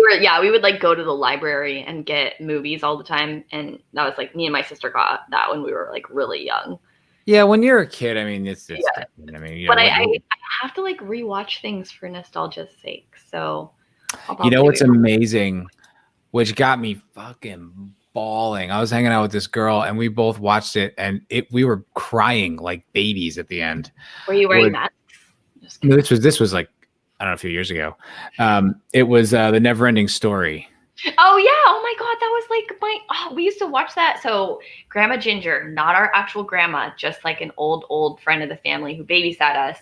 would like go to the library and get movies all the time, and that was like me and my sister got that when we were like really young. Yeah, when you're a kid, I mean, it's different. I mean, but I have to like rewatch things for nostalgia's sake. So, you know what's amazing, which got me fucking bawling. I was hanging out with this girl, and we both watched it, and we were crying like babies at the end. Were you wearing masks? No, this was like, I don't know, a few years ago. It was the Never-Ending Story. Oh yeah! Oh my god, that was like we used to watch that. So Grandma Ginger, not our actual grandma, just like an old friend of the family who babysat us.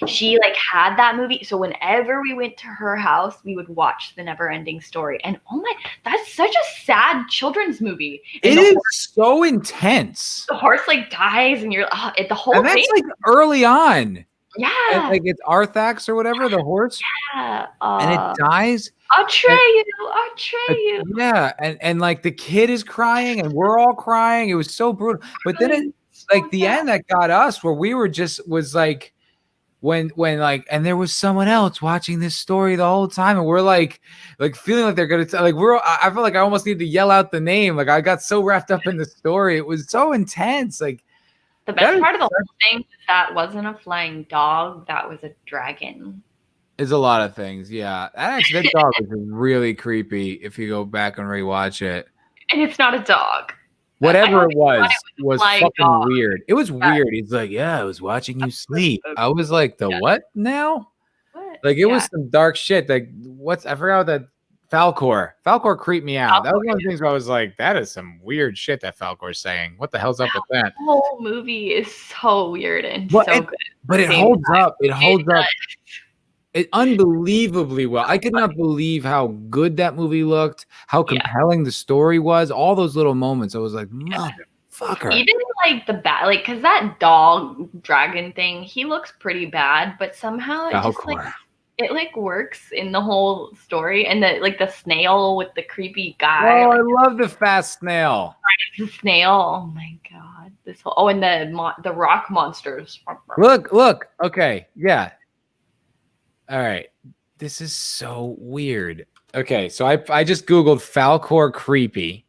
She like had that movie. So whenever we went to her house, we would watch the Never-Ending Story. And oh my, that's such a sad children's movie. And it is so intense. The horse like dies, and you're the whole and that's thing. Like early on. Yeah. And, like it's Arthax or whatever, the horse. Yeah. And it dies. Atreyu. Yeah. And like the kid is crying and we're all crying. It was so brutal. But then it, like the end that got us, where we were was like, when like, and there was someone else watching this story the whole time, and we're like feeling like they're gonna like I felt like I almost needed to yell out the name. Like I got so wrapped up in the story. It was so intense. Like the best part of the whole thing is that wasn't a flying dog, that was a dragon. It's a lot of things, yeah. That dog is really creepy if you go back and rewatch it. And it's not a dog. Whatever it was fucking dog. weird. It was weird. He's like, yeah, I was watching you sleep. I was like, what now? What? Like it was some dark shit. Like I forgot that Falcor. Falcor creeped me out. That was one of the things where I was like, that is some weird shit that Falcor's saying. What the hell's up with that? The whole movie is so weird and so good. But it holds up. It holds up. It unbelievably well. I could not believe how good that movie looked, how compelling the story was. All those little moments, I was like, motherfucker. Even like the bad, like, because that dog dragon thing, he looks pretty bad, but somehow it just like it works in the whole story. And the snail with the creepy guy. Oh, I love the fast snail. The snail. Oh my god. This whole and the rock monsters. Look. Okay, yeah. All right. This is so weird. Okay, so I just Googled Falcor creepy.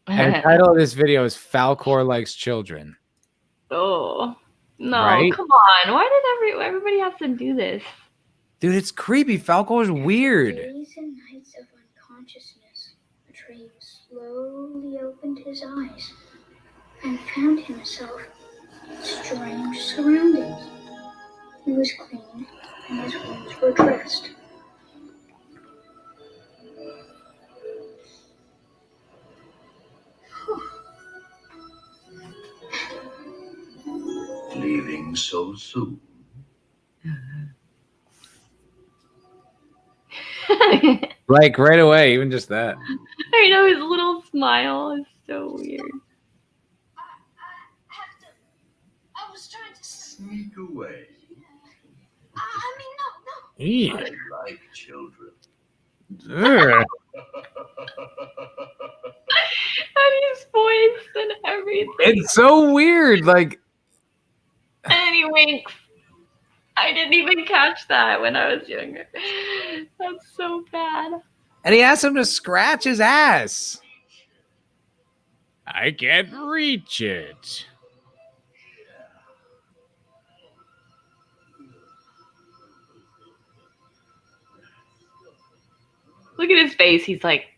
And the title of this video is Falcor Likes Children. Oh, no. Come on. Why did everybody have to do this? Dude, it's creepy. Falcor's weird. Days and nights of unconsciousness, Atreyu slowly opened his eyes and found himself in strange surroundings. He was clean and his wounds were dressed. Leaving so soon? Like right away, even just that. I know, his little smile is so weird. I was trying to sneak away. No. Yeah. I like children. Ugh. And his voice and everything. It's so weird. Like, and he winks. I didn't even catch that when I was younger. That's so bad. And he asked him to scratch his ass. I can't reach it. Look at his face. He's like.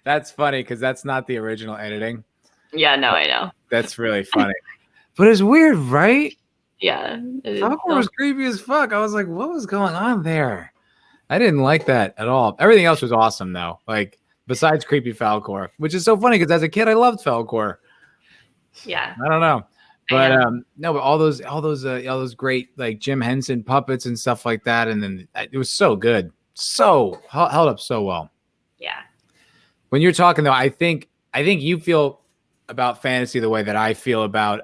That's funny because that's not the original editing. Yeah, no, I know. That's really funny. But it's weird, right? Yeah. Falcor was creepy as fuck. I was like, what was going on there? I didn't like that at all. Everything else was awesome, though. Like, besides creepy Falcor, which is so funny because as a kid, I loved Falcor. Yeah. I don't know. But no, but all those great like Jim Henson puppets and stuff like that, and then it was so good, so held up so well. Yeah. When you're talking though, I think you feel about fantasy the way that I feel about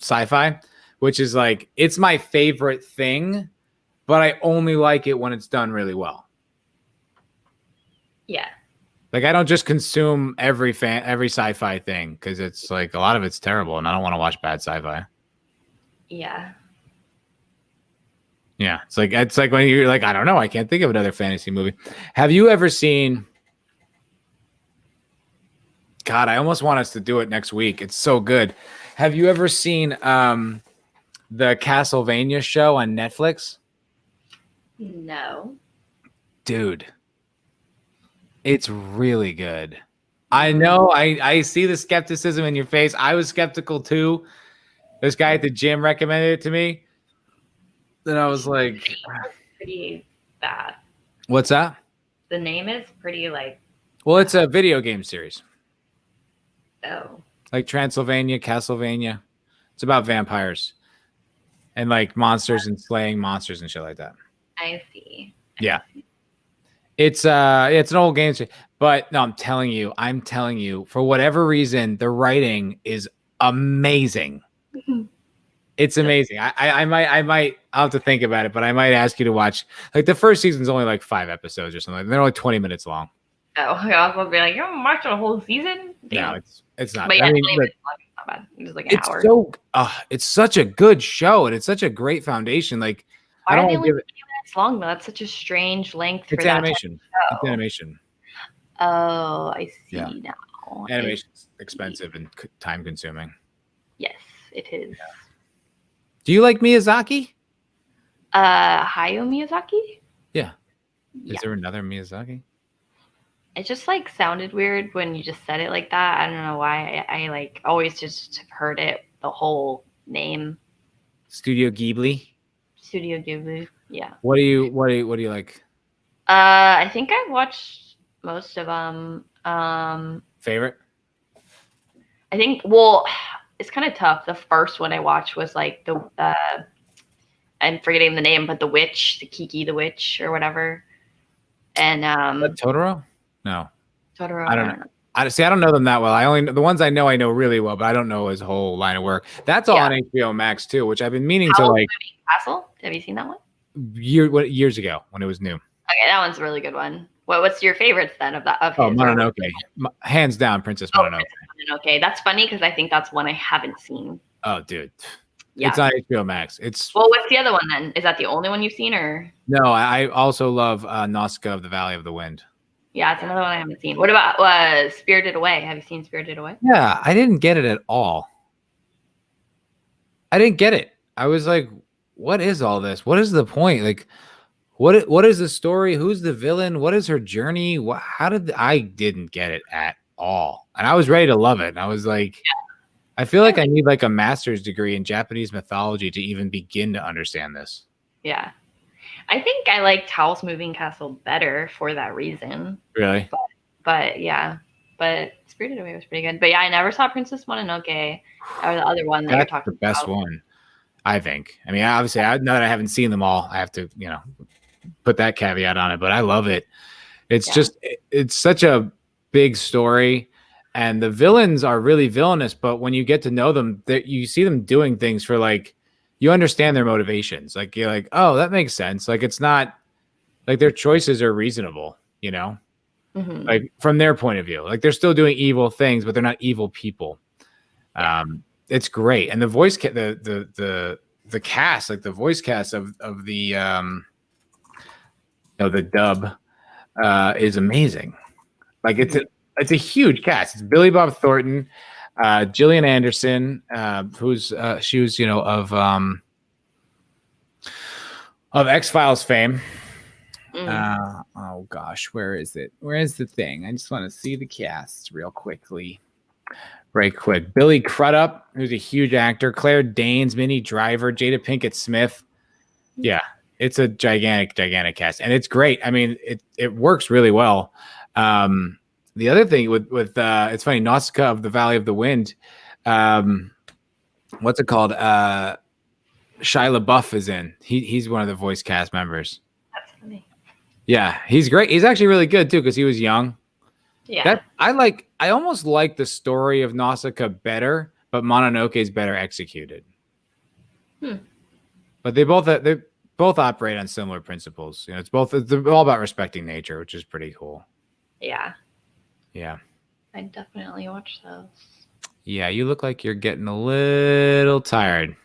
sci-fi, which is like it's my favorite thing, but I only like it when it's done really well. Yeah. Like I don't just consume every sci-fi thing because it's like a lot of it's terrible, and I don't want to watch bad sci-fi. Yeah. Yeah, it's like when you're like, I don't know, I can't think of another fantasy movie. Have you ever seen? God, I almost want us to do it next week. It's so good. Have you ever seen the Castlevania show on Netflix? No. Dude, it's really good. I know. I see the skepticism in your face. I was skeptical too. This guy at the gym recommended it to me. Then I was like, pretty bad. What's that? The name is pretty like. Well, it's a video game series. Oh. Like Transylvania, Castlevania. It's about vampires and like monsters and slaying monsters and shit like that. I see. Yeah. It's an old game, but no, I'm telling you, for whatever reason, the writing is amazing. It's amazing. I might I'll have to think about it, but I might ask you to watch like the first season's only like 5 episodes or something. They're only 20 minutes long. Oh, I was gonna be like, you haven't watched a whole season? Damn. No, it's not. But yeah, I mean, not bad. It was like an It's hour. so it's such a good show, and it's such a great foundation. Like, Why I don't are they want to only give it. 20 minutes long though? That's such a strange length for It's that animation. show. It's animation. Oh, I see Yeah. now. Animation's expensive and time consuming. Yes, it is. Do you like Miyazaki? Hayao Miyazaki? Yeah. Yeah. Is there another Miyazaki? It just like sounded weird when you just said it like that. I don't know why. I like always just have heard it, the whole name. Studio Ghibli. Studio Ghibli. Yeah. What do you like? I think I've watched most of them. Favorite? I think, well, it's kind of tough. The first one I watched was like the I'm forgetting the name, but the witch, the Kiki the witch or whatever. And Totoro? No. Totoro. I don't know. I don't know them that well. I only the ones I know really well, but I don't know his whole line of work. That's all on HBO Max too, which I've been meaning to like. Castle? Have you seen that one? Years ago when it was new. Okay, that one's a really good one. What's your favorites then of that? Of Oh, his Mononoke, hands down, Princess Mononoke. Okay, that's funny because I think that's one I haven't seen. Oh, dude, Yeah. it's on HBO Max. It's well. What's the other one then? Is that the only one you've seen, or? No, I also love Nausicaa of the Valley of the Wind. Yeah, it's another one I haven't seen. What about Spirited Away? Have you seen Spirited Away? Yeah, I didn't get it at all. I didn't get it. I was like, what is all this? What is the point? Like, what is the story? Who's the villain? What is her journey? I didn't get it at all. And I was ready to love it. And I was like, I feel like I need like a master's degree in Japanese mythology to even begin to understand this. Yeah. I think I liked Howl's Moving Castle better for that reason. Really? But yeah. But Spirited Away was pretty good. But yeah, I never saw Princess Mononoke or the other one that you're talking about. That's the best one, I think. I mean, obviously, now that I haven't seen them all, I have to, put that caveat on it. But I love it. It's just, it's such a big story. And the villains are really villainous. But when you get to know them, you see them doing things for like, you understand their motivations. Like, you're like, oh, that makes sense. Like, it's not like their choices are reasonable, Mm-hmm. like from their point of view. Like, they're still doing evil things, but they're not evil people. It's great. And the voice, the cast, like the voice cast of the, the dub is amazing. Like, it's a huge cast. It's Billy Bob Thornton, Gillian Anderson, she was, of X-Files fame. Oh gosh, where is it? Where is the thing? I just want to see the cast real quickly. Right quick. Billy Crudup, who's a huge actor, Claire Danes, Minnie Driver, Jada Pinkett Smith. Yeah, it's a gigantic cast. And it's great. I mean, it works really well. The other thing with it's funny, Nausicaa of the Valley of the Wind, what's it called? Shia LaBeouf is in. He's one of the voice cast members. That's funny. Yeah, he's great. He's actually really good too because he was young. Yeah. I almost like the story of Nausicaa better, but Mononoke is better executed. But they both operate on similar principles. They're all about respecting nature, which is pretty cool. Yeah. Yeah. I definitely watch those. Yeah, you look like you're getting a little tired.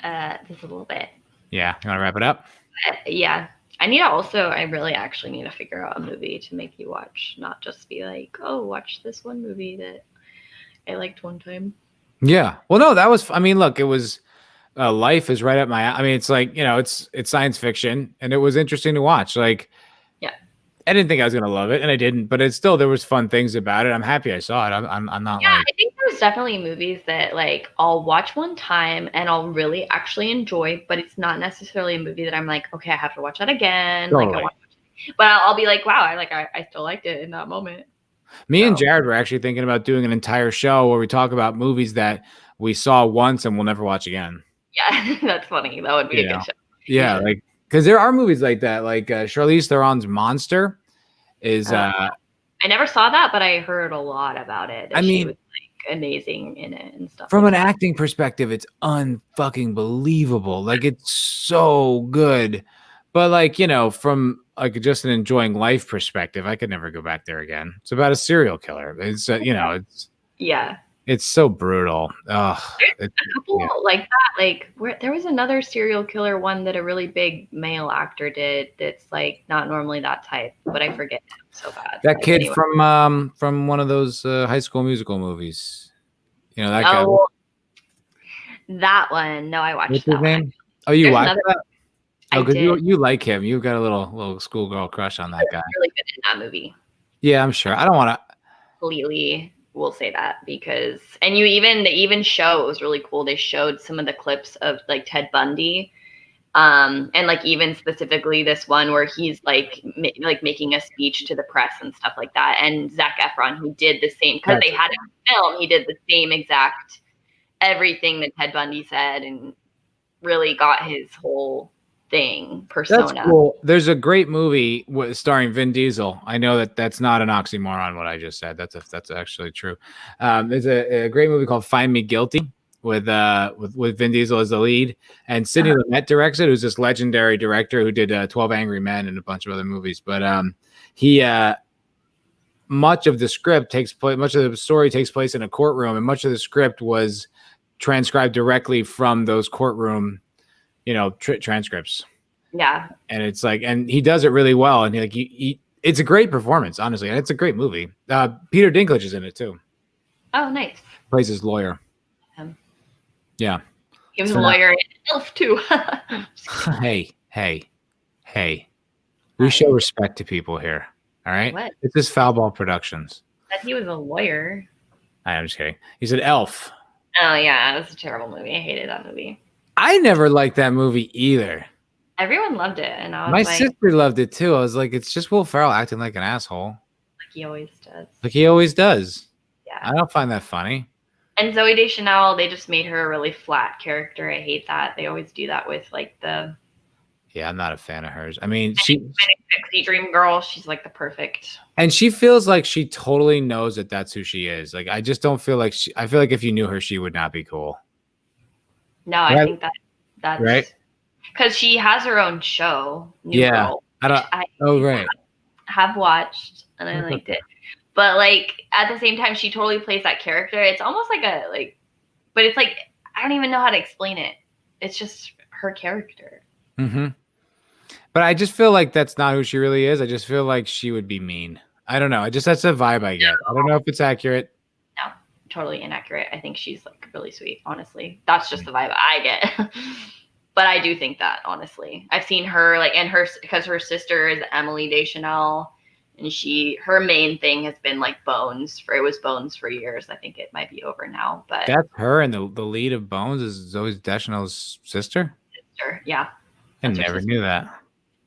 Just a little bit. Yeah, you want to wrap it up? Yeah. I really actually need to figure out a movie to make you watch, not just be like, oh, watch this one movie that I liked one time. Yeah. Well, no, look, it was Life is right up my, it's like, it's science fiction and it was interesting to watch. Like, yeah, I didn't think I was going to love it and I didn't, but it's still, there was fun things about it. I'm happy I saw it. I'm not I think there's definitely movies that like I'll watch one time and I'll really actually enjoy, but it's not necessarily a movie that I'm like, okay, I have to watch that again. Totally. Like, but I'll be like, wow, I still liked it in that moment. Me and Jared were actually thinking about doing an entire show where we talk about movies that we saw once and we'll never watch again. Yeah, that's funny. That would be a good show. Yeah, like because there are movies like that. Like Charlize Theron's Monster is. I never saw that, but I heard a lot about it. She was like amazing in it and stuff. From an acting perspective, it's unfucking believable. Like it's so good. But like, from like just an enjoying life perspective, I could never go back there again. It's about a serial killer. It's it's It's so brutal. A couple like that, like where there was another serial killer one that a really big male actor did. That's like not normally that type, but I forget him so bad. That like, kid anyway. from one of those High School Musical movies. You know that guy. Oh, that one. No, I watched What's that his one. name? Oh, you There's watched another that? I Oh, because did. you like him. You've got a little schoolgirl crush on that guy. Really good in that movie. Yeah, I'm sure. I don't want to. Completely will say that because and they even show it was really cool. They showed some of the clips of like Ted Bundy. And like even specifically this one where he's like making a speech to the press and stuff like that. And Zac Efron, who did the same because they had it on film, he did the same exact everything that Ted Bundy said and really got his whole persona. That's cool. There's a great movie starring Vin Diesel. I know that's not an oxymoron what I just said. That's actually true. There's a great movie called Find Me Guilty with Vin Diesel as the lead, and Sidney Lumet directs it, who's this legendary director who did 12 Angry Men and a bunch of other movies. But much of the story takes place in a courtroom, and much of the script was transcribed directly from those courtroom, transcripts. Yeah. And it's like, and he does it really well. And it's a great performance, honestly. And it's a great movie. Peter Dinklage is in it too. Oh, nice. Plays his lawyer. Yeah. He was a lawyer in Elf too. Hey. We show respect to people here. All right. What? This is Foulball Productions. That he was a lawyer. I'm just kidding. He's an elf. Oh yeah, it was a terrible movie. I hated that movie. I never liked that movie either. Everyone loved it, and I was My like, sister loved it too. I was like, it's just Will Ferrell acting like an asshole. like he always does. Like he always does. Yeah. I don't find that funny. And Zooey Deschanel, they just made her a really flat character. I hate that. They always do that with like the. Yeah, I'm not a fan of hers. I mean, Pixie Dream Girl. She's like the perfect. And she feels like she totally knows that that's who she is. Like, I just don't feel like I feel like if you knew her, she would not be cool. No, I think that's right. Because she has her own show. New Girl, I have watched and I liked it. But like at the same time, she totally plays that character. It's almost like but it's like I don't even know how to explain it. It's just her character. Mm-hmm. But I just feel like that's not who she really is. I just feel like she would be mean. I don't know. That's the vibe I get. I don't know if it's accurate. No, totally inaccurate. I think she's like really sweet. Honestly, that's just the vibe I get. But I do think that honestly, I've seen her because her sister is Emily Deschanel. And her main thing has been like Bones for years. I think it might be over now, but that's her, and the lead of Bones is Zooey Deschanel's sister. Yeah, I never knew that.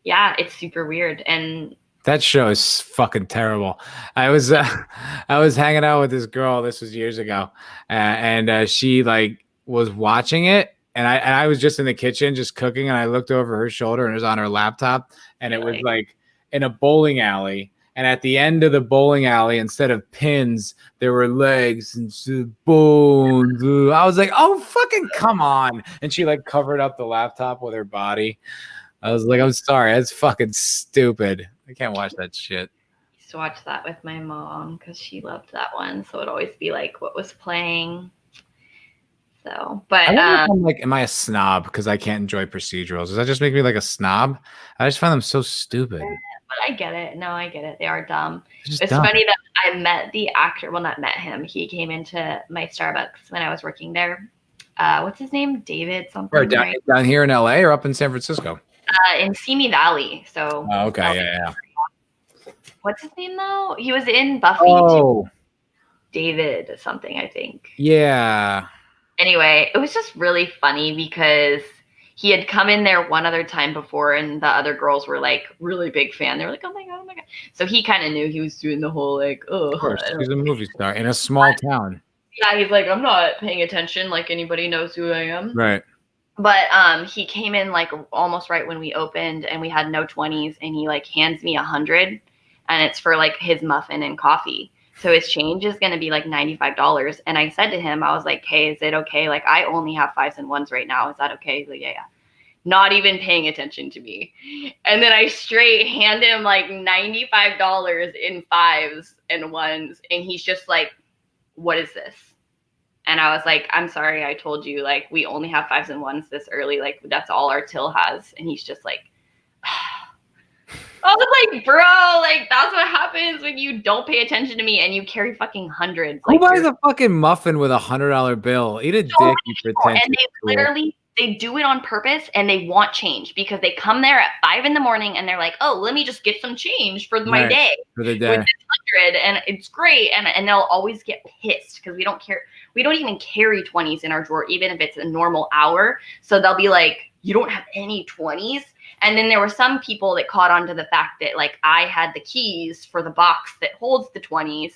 Yeah, it's super weird, and that show is fucking terrible. I was hanging out with this girl. This was years ago, and she like was watching it, and I was just in the kitchen just cooking, and I looked over her shoulder, and it was on her laptop, and it was like in a bowling alley. And at the end of the bowling alley, instead of pins, there were legs and bones. I was like, oh, fucking come on. And she like covered up the laptop with her body. I was like, I'm sorry. That's fucking stupid. I can't watch that shit. I used to watch that with my mom because she loved that one. So it'd always be like what was playing. So, but I'm like, am I a snob because I can't enjoy procedurals? Does that just make me like a snob? I just find them so stupid. But I get it. No, I get it. They are dumb. It's dumb. funny that I met the actor. Well, not met him. He came into my Starbucks when I was working there. What's his name? David something. Down here in LA or up in San Francisco? In Simi Valley. So. Oh, okay. Yeah. What's his name though? He was in Buffy. Oh. Too. David something, I think. Yeah. Anyway, it was just really funny because he had come in there one other time before, and the other girls were like really big fan. They were like, oh my god. So he kind of knew he was doing the whole like, oh. Of course, he's a movie star in a small town. Yeah, he's like, I'm not paying attention. Like anybody knows who I am. Right. But he came in like almost right when we opened, and we had no 20s, and he like hands me 100, and it's for like his muffin and coffee. So his change is going to be like $95. And I said to him, I was like, hey, is it okay? Like, I only have 5s and 1s right now. Is that okay? He's like, yeah. Not even paying attention to me. And then I straight hand him like $95 in 5s and 1s. And he's just like, what is this? And I was like, I'm sorry, I told you, like, we only have 5s and 1s this early. Like, that's all our till has. And he's just like, I was like, bro, like, that's what happens when you don't pay attention to me and you carry fucking hundreds. Who Like, buys a fucking muffin with $100 bill? Eat a dick, you pretentious. and they literally, they do it on purpose and they want change because they come there at 5 in the morning and they're like, oh, let me just get some change for my day. For the With day. this 100, and it's great. And they'll always get pissed because we don't care. We don't even carry 20s in our drawer, even if it's a normal hour. So they'll be like, you don't have any 20s. And then there were some people that caught on to the fact that, like, I had the keys for the box that holds the 20s,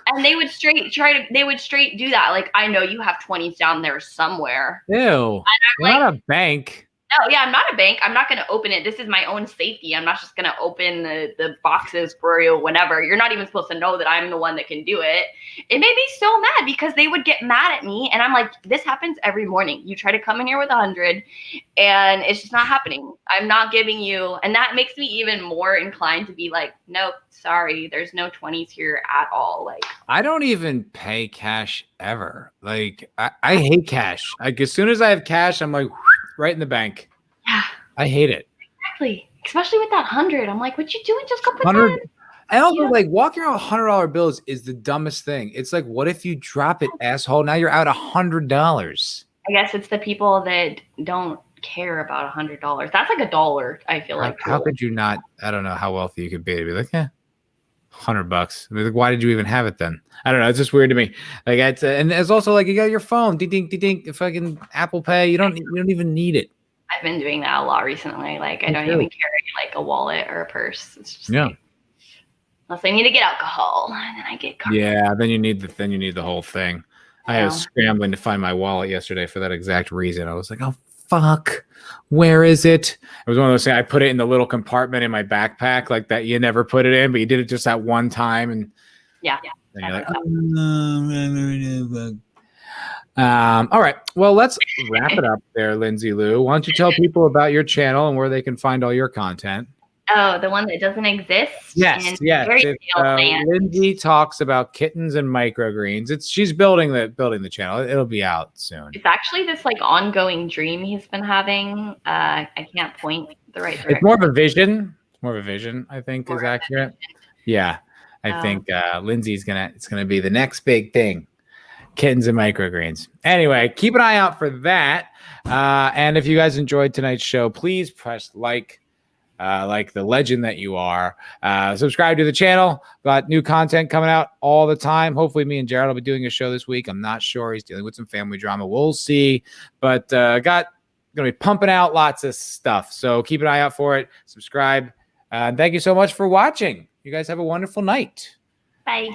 and they would straight do that. Like, I know you have 20s down there somewhere. Ew. You're like, not a bank. No, yeah, I'm not a bank. I'm not going to open it. This is my own safety. I'm not just going to open the boxes for you whenever. You're not even supposed to know that I'm the one that can do it. It made me so mad because they would get mad at me. And I'm like, this happens every morning. You try to come in here with 100 and it's just not happening. I'm not giving you. And that makes me even more inclined to be like, nope, sorry. There's no 20s here at all. Like, I don't even pay cash ever. Like, I hate cash. Like, as soon as I have cash, I'm like, right in the bank. Yeah. I hate it. Exactly. Especially with that 100. I'm like, what you doing? Just go put 100. that. And also, like, walking around with $100 bills is the dumbest thing. It's like, what if you drop it, asshole? Now you're out $100. I guess it's the people that don't care about $100. That's like $1. I feel like. How could you not? I don't know how wealthy you could be to be like, yeah, $100. I mean, like, why did you even have it then? I don't know. It's just weird to me. Like, it's and it's also like you got your phone, ding, fucking Apple Pay. You don't even need it. I've been doing that a lot recently. Like, I don't even carry like a wallet or a purse. It's just like, unless I need to get alcohol, and then I get carded. Yeah, then you need the whole thing. I was scrambling to find my wallet yesterday for that exact reason. I was like, oh fuck, where is it? It was one of those things. I put it in the little compartment in my backpack, like that. You never put it in, but you did it just that one time, and yeah. And you're like, all right. Well, let's wrap it up there, Lindsay Lou. Why don't you tell people about your channel and where they can find all your content? Oh, the one that doesn't exist? Yes. Lindsay talks about kittens and microgreens. She's building the channel. It'll be out soon. It's actually this like ongoing dream he's been having. I can't point the right direction. It's more of a vision. I think is accurate. Yeah. I think Lindsay's it's gonna be the next big thing. Kittens and microgreens. Anyway, keep an eye out for that. And if you guys enjoyed tonight's show, please press like the legend that you are. Subscribe to the channel. Got new content coming out all the time. Hopefully me and Jared will be doing a show this week. I'm not sure. He's dealing with some family drama. We'll see. But gonna be pumping out lots of stuff. So keep an eye out for it. Subscribe. Thank you so much for watching. You guys have a wonderful night. Bye.